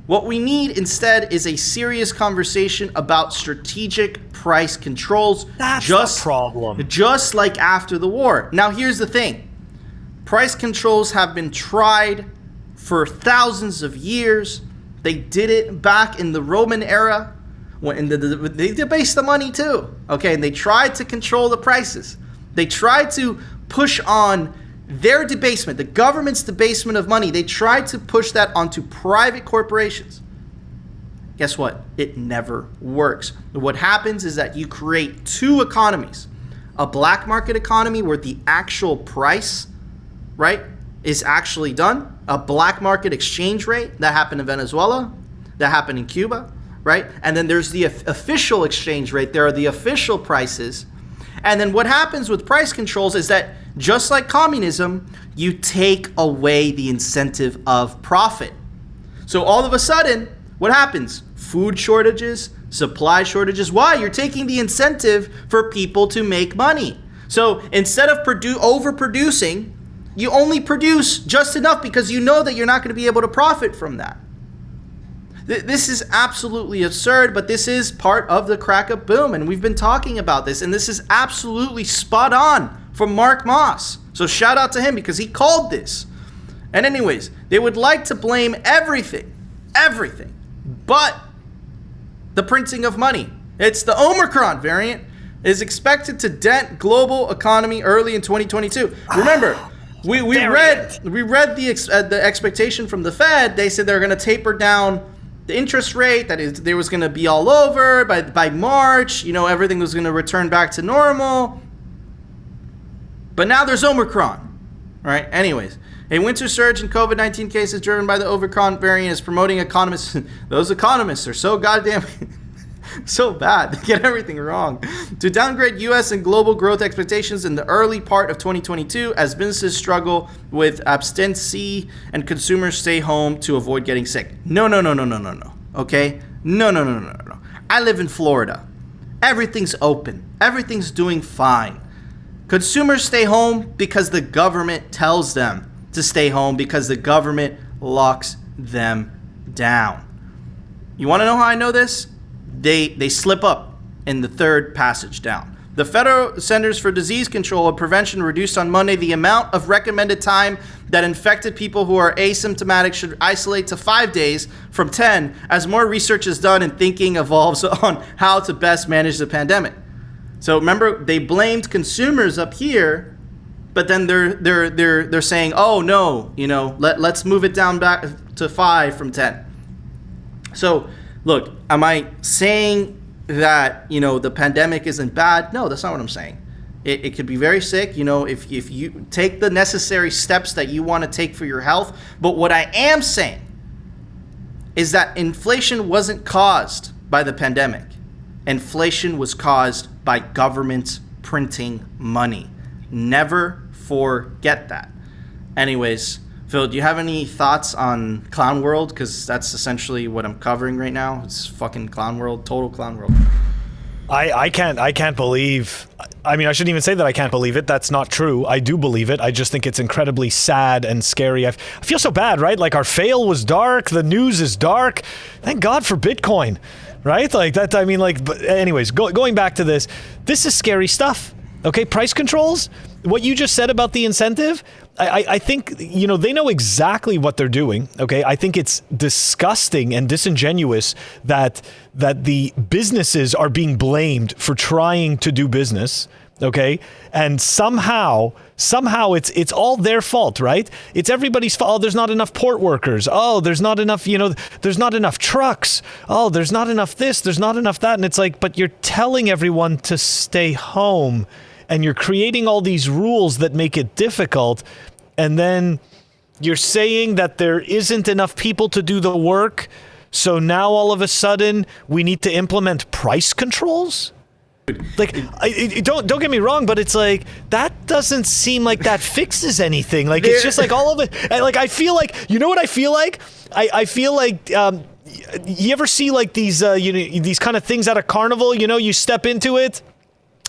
What we need instead is a serious conversation about strategic price controls. That's the problem. Just like after the war. Now, here's the thing. Price controls have been tried for thousands of years. They did it back in the Roman era. They debased the money too. Okay, and they tried to control the prices. They tried to push on their debasement, the government's debasement of money. They tried to push that onto private corporations. Guess what? It never works. What happens is that you create two economies. A black market economy where the actual price, right, is actually done. A black market exchange rate. That happened in Venezuela. That happened in Cuba, right? And then there's the official exchange rate. There are the official prices. And then what happens with price controls is that, just like communism, you take away the incentive of profit. So all of a sudden, what happens? Food shortages, supply shortages. Why? You're taking the incentive for people to make money. So instead of overproducing, you only produce just enough because you know that you're not going to be able to profit from that. This is absolutely absurd, but this is part of the crack up boom, and we've been talking about this, and this is absolutely spot on from Mark Moss. So shout out to him because he called this. And anyways, they would like to blame everything, but the printing of money. It's the Omicron variant is expected to dent global economy early in 2022. Remember, we read the expectation from the Fed. They said they're going to taper down the interest rate, that is, there was going to be all over by March. You know, everything was going to return back to normal. But now there's Omicron, right? Anyways, a winter surge in COVID-19 cases driven by the Omicron variant is promoting economists. Those economists are so goddamn so bad. They get everything wrong. To downgrade U.S. and global growth expectations in the early part of 2022 as businesses struggle with abstinency and consumers stay home to avoid getting sick. No. Okay? No. I live in Florida. Everything's open. Everything's doing fine. Consumers stay home because the government tells them to stay home, because the government locks them down. You want to know how I know this? They slip up in the third passage down. The Federal Centers for Disease Control and Prevention reduced on Monday the amount of recommended time that infected people who are asymptomatic should isolate to 5 days from 10, as more research is done and thinking evolves on how to best manage the pandemic. So remember, they blamed consumers up here, but then they're saying, oh no, you know, let's move it down back to 5 from 10. So look, am I saying that, you know, the pandemic isn't bad? No, that's not what I'm saying. It could be very sick, you know, if you take the necessary steps that you want to take for your health. But what I am saying is that inflation wasn't caused by the pandemic. Inflation was caused by governments printing money. Never forget that. Anyways, Phil, do you have any thoughts on Clown World? Because that's essentially what I'm covering right now. It's fucking Clown World, total Clown World. I can't believe. I mean, I shouldn't even say that I can't believe it. That's not true. I do believe it. I just think it's incredibly sad and scary. I feel so bad, right? Like, our fail was dark. The news is dark. Thank God for Bitcoin, right? Like that. I mean, like. But anyways, going back to this is scary stuff. Okay, price controls. What you just said about the incentive, I think, you know, they know exactly what they're doing. Okay, I think it's disgusting and disingenuous that the businesses are being blamed for trying to do business. Okay, and somehow it's all their fault, right? It's everybody's fault. Oh, there's not enough port workers. Oh, there's not enough, you know, there's not enough trucks. Oh, there's not enough this, there's not enough that. And it's like, but you're telling everyone to stay home, and you're creating all these rules that make it difficult. And then you're saying that there isn't enough people to do the work. So now all of a sudden we need to implement price controls? Like, don't get me wrong, but it's like, that doesn't seem like that fixes anything. Like, it's just like all of it. Like, I feel like, you know what I feel like? I feel like, you ever see like these, you know, these kind of things at a carnival, you know, you step into it,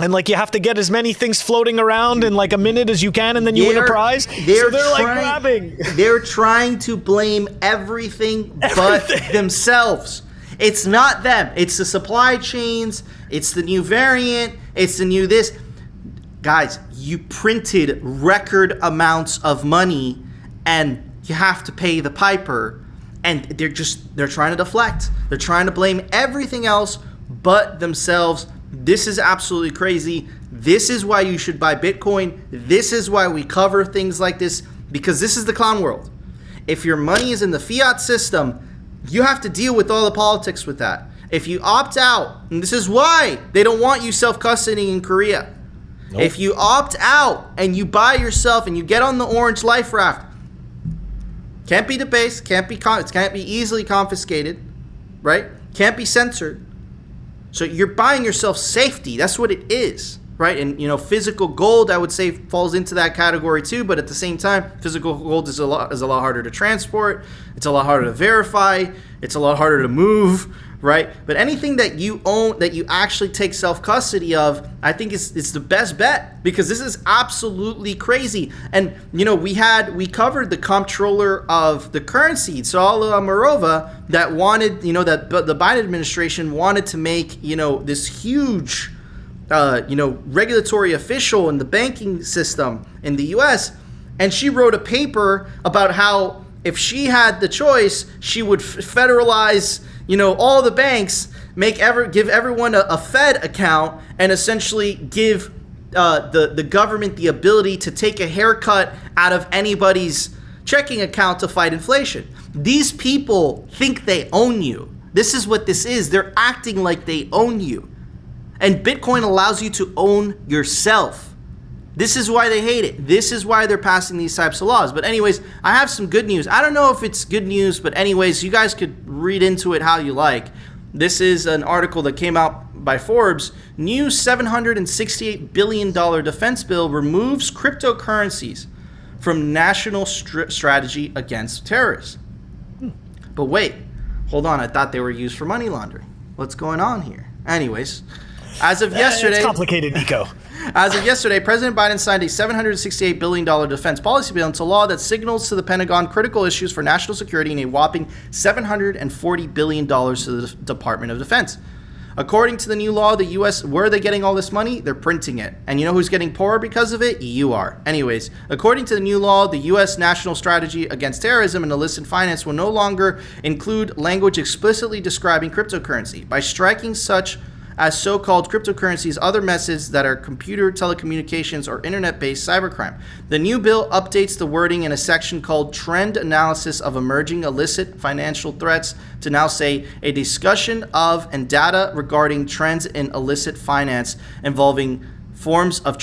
and like you have to get as many things floating around in like a minute as you can, and then you win a prize. They're like grabbing. They're trying to blame everything but themselves. It's not them. It's the supply chains. It's the new variant. It's the new this. Guys, you printed record amounts of money, and you have to pay the piper. And they're trying to deflect. They're trying to blame everything else but themselves. This is absolutely crazy. This is why you should buy Bitcoin. This is why we cover things like this, because this is the clown world. If your money is in the fiat system, you have to deal with all the politics with that. If you opt out, and this is why they don't want you self-custodying in Korea. Nope. If you opt out and you buy yourself and you get on the orange life raft, can't be debased, can't be easily confiscated, right? Can't be censored. So you're buying yourself safety. That's what it is, right? And, you know, physical gold, I would say, falls into that category too. But at the same time, physical gold is a lot harder to transport. It's a lot harder to verify. It's a lot harder to move, right? But anything that you own, that you actually take self-custody of, I think it's the best bet, because this is absolutely crazy. And, you know, we covered the comptroller of the currency, Saula Marova, that wanted, you know, that the Biden administration wanted to make, you know, this huge, you know, regulatory official in the banking system in the U.S. And she wrote a paper about how if she had the choice, she would federalize, you know, all the banks, give everyone a Fed account, and essentially give the government the ability to take a haircut out of anybody's checking account to fight inflation. These people think they own you. This is what this is. They're acting like they own you. And Bitcoin allows you to own yourself. This is why they hate it. This is why they're passing these types of laws. But anyways, I have some good news. I don't know if it's good news, but anyways, you guys could read into it how you like. This is an article that came out by Forbes. New $768 billion defense bill removes cryptocurrencies from national strategy against terrorists. But wait, hold on. I thought they were used for money laundering. What's going on here? Anyways, as of yesterday... It's complicated, Nico. As of yesterday, President Biden signed a $768 billion defense policy bill into law that signals to the Pentagon critical issues for national security and a whopping $740 billion to the Department of Defense. According to the new law, the U.S., where are they getting all this money? They're printing it. And you know who's getting poorer because of it? You are. Anyways, according to the new law, the U.S. national strategy against terrorism and illicit finance will no longer include language explicitly describing cryptocurrency. By striking such as so-called cryptocurrencies, other methods that are computer, telecommunications, or internet-based cybercrime. The new bill updates the wording in a section called Trend Analysis of Emerging Illicit Financial Threats to now say a discussion of and data regarding trends in illicit finance involving forms of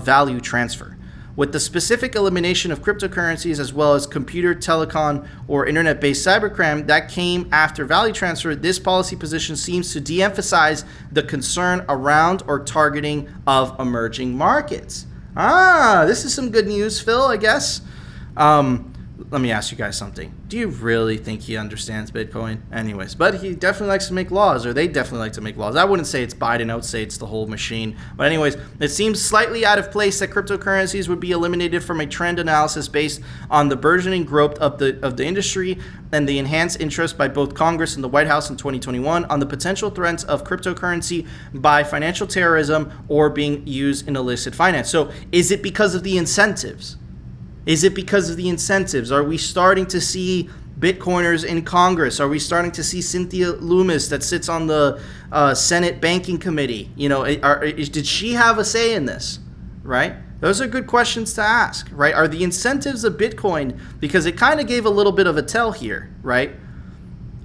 value transfer. With the specific elimination of cryptocurrencies as well as computer, telecom, or internet-based cybercrime that came after value transfer, this policy position seems to de-emphasize the concern around or targeting of emerging markets. This is some good news, Phil, I guess. Let me ask you guys something. Do you really think he understands Bitcoin? Anyways, but he definitely likes to make laws, or they definitely like to make laws. I wouldn't say it's Biden. I would say it's the whole machine. But anyways, it seems slightly out of place that cryptocurrencies would be eliminated from a trend analysis based on the burgeoning growth of the industry and the enhanced interest by both Congress and the White House in 2021 on the potential threats of cryptocurrency by financial terrorism or being used in illicit finance. So is it because of the incentives? Is it because of the incentives? Are we starting to see Bitcoiners in Congress? Are we starting to see Cynthia Loomis that sits on the Senate Banking Committee? You know, did she have a say in this, right? Those are good questions to ask, right? Are the incentives of Bitcoin, because it kind of gave a little bit of a tell here, right?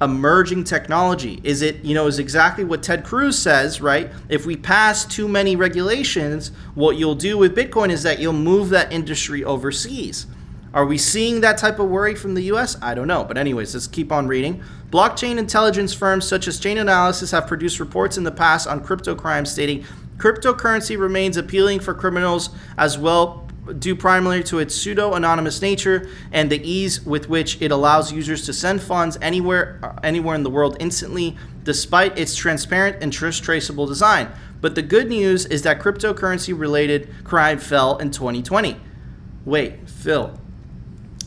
Emerging technology. Is it, is exactly what Ted Cruz says, right? If we pass too many regulations, what you'll do with Bitcoin is that you'll move that industry overseas. Are we seeing that type of worry from the US? I don't know. But anyways, let's keep on reading. Blockchain intelligence firms such as Chain Analysis have produced reports in the past on crypto crimes stating cryptocurrency remains appealing for criminals as well, due primarily to its pseudo-anonymous nature and the ease with which it allows users to send funds anywhere in the world instantly, despite its transparent and traceable design. But the good news is that cryptocurrency-related crime fell in 2020. Wait, Phil.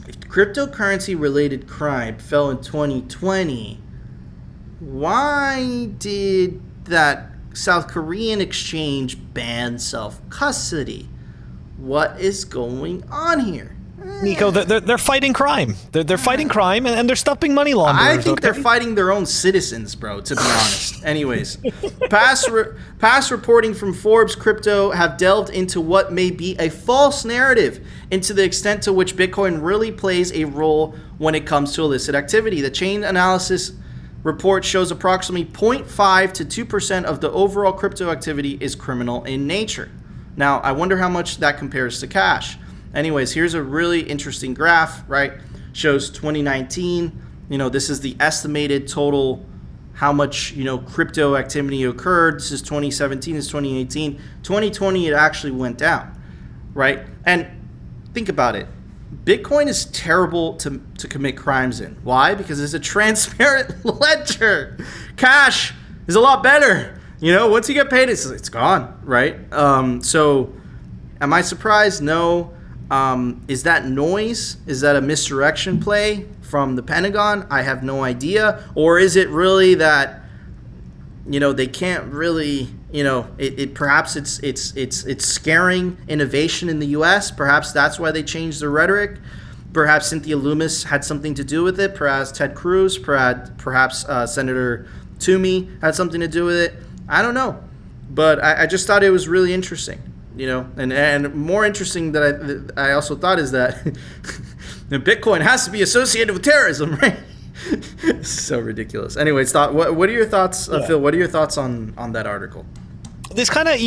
If cryptocurrency-related crime fell in 2020, why did that South Korean exchange ban self-custody? What is going on here? Nico, they're fighting crime. They're fighting crime, and they're stopping money launderers. I think they're fighting their own citizens, bro, to be honest. Anyways, past reporting from Forbes Crypto have delved into what may be a false narrative into the extent to which Bitcoin really plays a role when it comes to illicit activity. The Chain Analysis report shows approximately 0.5 to 2% of the overall crypto activity is criminal in nature. Now, I wonder how much that compares to cash. Anyways, here's a really interesting graph, right? Shows 2019. This is the estimated total, how much, crypto activity occurred. This is 2017, this is 2018. 2020, it actually went down, right? And think about it. Bitcoin is terrible to commit crimes in. Why? Because it's a transparent ledger. Cash is a lot better. Once you get paid, it's gone, right? So am I surprised? No. Is that noise? Is that a misdirection play from the Pentagon? I have no idea. Or is it really that, they can't really, perhaps it's scaring innovation in the US. Perhaps that's why they changed the rhetoric. Perhaps Cynthia Loomis had something to do with it. Perhaps Ted Cruz, perhaps Senator Toomey had something to do with it. I don't know, but I just thought it was really interesting, and more interesting that I also thought is that Bitcoin has to be associated with terrorism, right? So ridiculous. Anyways, what are your thoughts, Phil? What are your thoughts on that article? This kind of,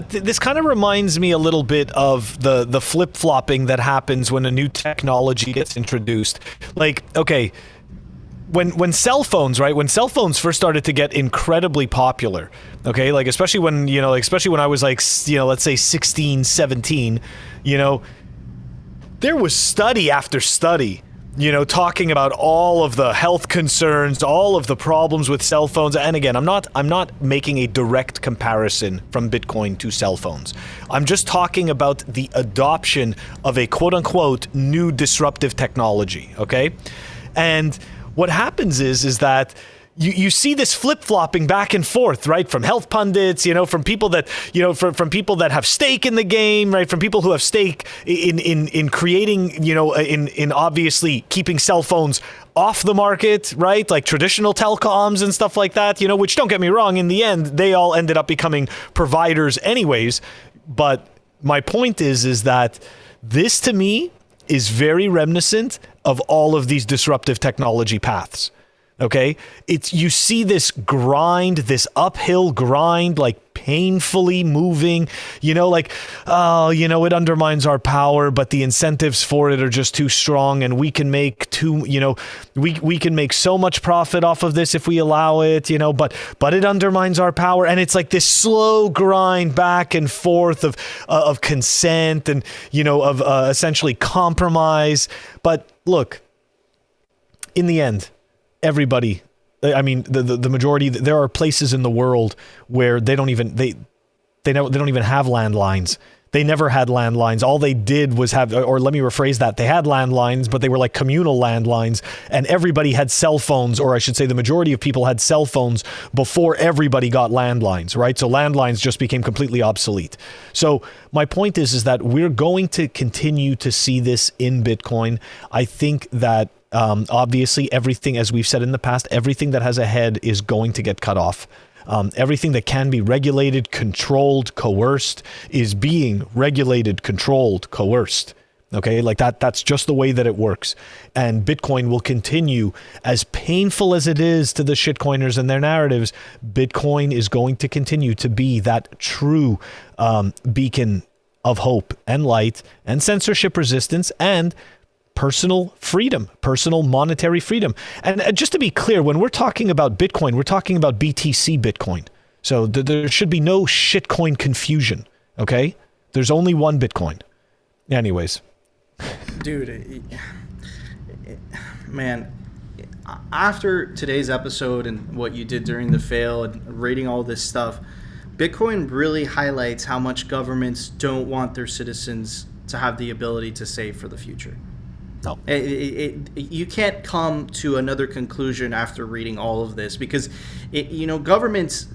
this kind of reminds me a little bit of the flip-flopping that happens when a new technology gets introduced. Like, okay, when cell phones, right? When cell phones first started to get incredibly popular, okay? Like, especially when I was like, let's say 16, 17, there was study after study, talking about all of the health concerns, all of the problems with cell phones. And again, I'm not making a direct comparison from Bitcoin to cell phones. I'm just talking about the adoption of a quote unquote new disruptive technology, okay? And what happens is that you see this flip-flopping back and forth, right? From health pundits, from people that, from people that have stake in the game, right? From people who have stake in creating, in obviously keeping cell phones off the market, right? Like traditional telecoms and stuff like that, which, don't get me wrong, in the end, they all ended up becoming providers anyways. But my point is that this, to me, is very reminiscent of all of these disruptive technology paths. Okay, you see this grind, this uphill grind, like painfully moving, like, oh, it undermines our power, but the incentives for it are just too strong, and we can make we can make so much profit off of this if we allow it, but it undermines our power. And it's like this slow grind back and forth of consent and, of essentially compromise. But look, in the end, everybody, I mean, the majority, there are places in the world where they don't even have landlines. They never had landlines. All they did was have, or let me rephrase that, they had landlines, but they were like communal landlines, and everybody had cell phones, or I should say the majority of people had cell phones before everybody got landlines, right? So landlines just became completely obsolete. So my point is that we're going to continue to see this in Bitcoin. I think that obviously everything, as we've said in the past, everything that has a head is going to get cut off. Everything that can be regulated, controlled, coerced is being regulated, controlled, coerced. Okay, like that's just the way that it works. And Bitcoin will continue, as painful as it is to the shitcoiners and their narratives, Bitcoin is going to continue to be that true beacon of hope and light and censorship resistance and personal freedom, personal monetary freedom. And just to be clear, when we're talking about Bitcoin, we're talking about BTC Bitcoin. So there should be no shitcoin confusion, okay? There's only one Bitcoin. Anyways. Dude, man, after today's episode and what you did during the fail and reading all this stuff, Bitcoin really highlights how much governments don't want their citizens to have the ability to save for the future. No. You can't come to another conclusion after reading all of this, because governments,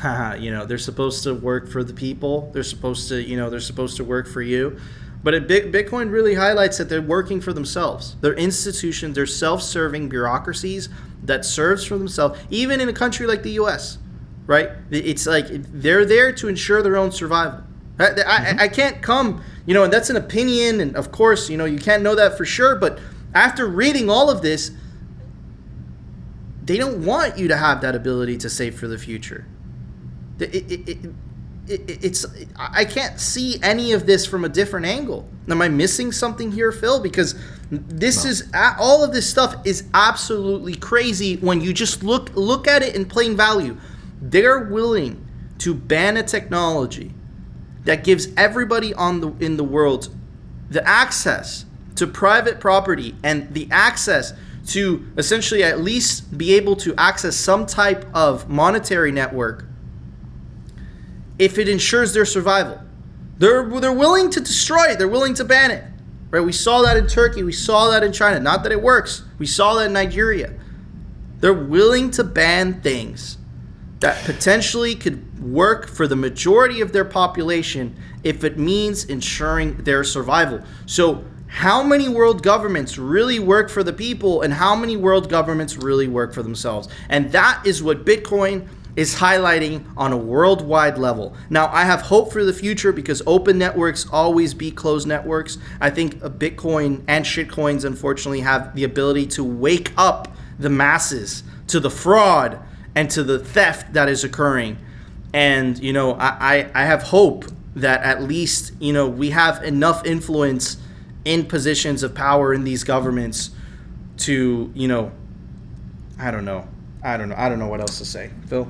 they're supposed to work for the people. They're supposed to work for you. But Bitcoin really highlights that they're working for themselves. They're institutions, they're self-serving bureaucracies that serves for themselves, even in a country like the US, right? It's like they're there to ensure their own survival. I can't come, and that's an opinion, and of course, you can't know that for sure, but after reading all of this, they don't want you to have that ability to save for the future. I can't see any of this from a different angle. Am I missing something here, Phil? Because all of this stuff is absolutely crazy when you just look at it in plain value. They're willing to ban a technology that gives everybody in the world the access to private property and the access to essentially at least be able to access some type of monetary network if it ensures their survival. They're willing to destroy it. They're willing to ban it. Right? We saw that in Turkey. We saw that in China. Not that it works. We saw that in Nigeria. They're willing to ban things that potentially could work for the majority of their population if it means ensuring their survival. So how many world governments really work for the people, and how many world governments really work for themselves? And that is what Bitcoin is highlighting on a worldwide level. Now, I have hope for the future because open networks always beat closed networks. I think Bitcoin and shitcoins, unfortunately, have the ability to wake up the masses to the fraud and to the theft that is occurring. And, I have hope that at least, we have enough influence in positions of power in these governments to, I don't know what else to say. Phil?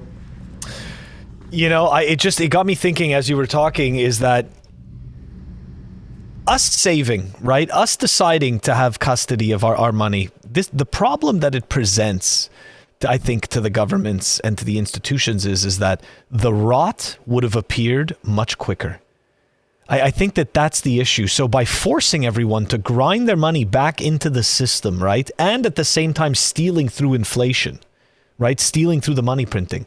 It got me thinking as you were talking, is that us saving, right? Us deciding to have custody of our money, the problem that it presents, I think, to the governments and to the institutions is that the rot would have appeared much quicker. I think that's the issue. So by forcing everyone to grind their money back into the system, right? And at the same time stealing through inflation, right? Stealing through the money printing.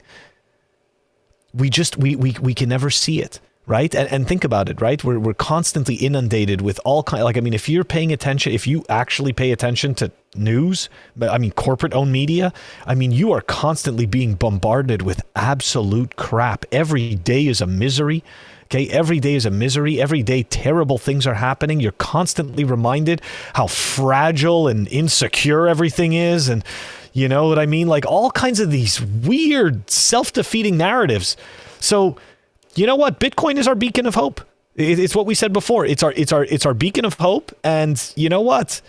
We can never see it, right? And think about it, right? We're constantly inundated with all kinds, if you're paying attention, if you actually pay attention to news, corporate owned media, you are constantly being bombarded with absolute crap. Every day is a misery. Okay, every day is a misery. Every day, terrible things are happening. You're constantly reminded how fragile and insecure everything is. And you know what I mean? Like all kinds of these weird self-defeating narratives. So you know what? Bitcoin is our beacon of hope. It's what we said before. It's our beacon of hope. And you know what?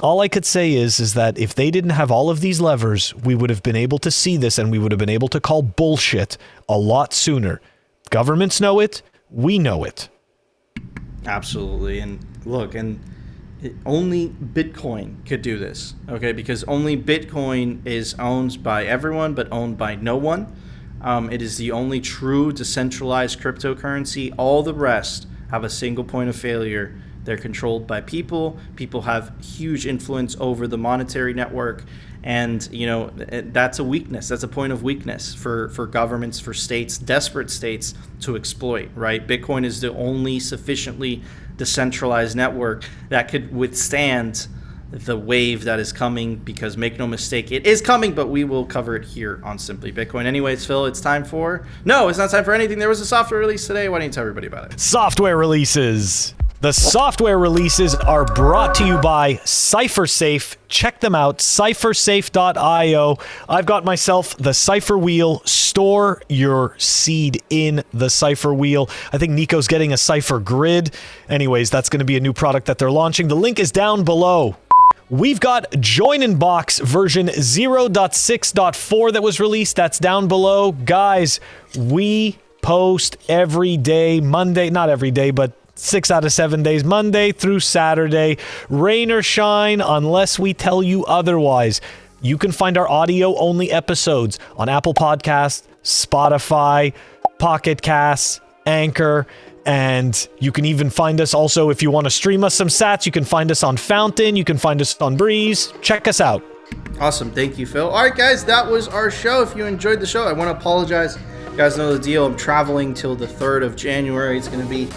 All I could say is that if they didn't have all of these levers, we would have been able to see this and we would have been able to call bullshit a lot sooner. Governments know it. We know it. Absolutely. And look, only Bitcoin could do this, okay? Because only Bitcoin is owned by everyone, but owned by no one. It is the only true decentralized cryptocurrency. All the rest have a single point of failure. They're controlled by people. People have huge influence over the monetary network. And, you know, that's a weakness. That's a point of weakness for governments, for states, desperate states to exploit, right? Bitcoin is the only sufficiently decentralized network that could withstand the wave that is coming, because make no mistake, it is coming, but we will cover it here on Simply Bitcoin. Anyways, Phil, it's time for... No, it's not time for anything. There was a software release today. Why don't you tell everybody about it? Software releases. The software releases are brought to you by CipherSafe. Check them out, cyphersafe.io. I've got myself the Cypher Wheel. Store your seed in the Cypher Wheel. I think Nico's getting a Cypher Grid. Anyways, that's going to be a new product that they're launching. The link is down below. We've got Join-in-Box version 0.6.4 that was released. That's down below. Guys, we post every day, Monday, not every day, but 6 out of 7 days, Monday through Saturday, rain or shine, unless we tell you otherwise. You can find our audio-only episodes on Apple Podcasts, Spotify, Pocket Casts, Anchor, and you can even find us also, if you want to stream us some sats, you can find us on Fountain, you can find us on Breeze. Check us out. Awesome. Thank you, Phil. All right, guys, that was our show. If you enjoyed the show, I want to apologize. You guys know the deal. I'm traveling till the 3rd of January. It's going to be...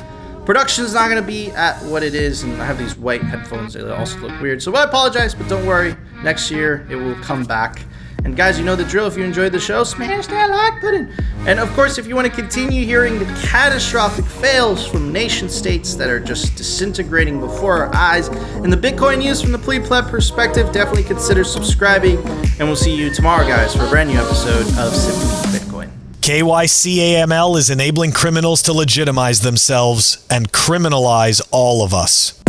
Production's not going to be at what it is, and I have these white headphones that also look weird. So I apologize, but don't worry. Next year, it will come back. And guys, you know the drill. If you enjoyed the show, smash that like button. And of course, if you want to continue hearing the catastrophic fails from nation states that are just disintegrating before our eyes, and the Bitcoin news from the pleb perspective, definitely consider subscribing. And we'll see you tomorrow, guys, for a brand new episode of Simply Bitcoin. KYCAML is enabling criminals to legitimize themselves and criminalize all of us.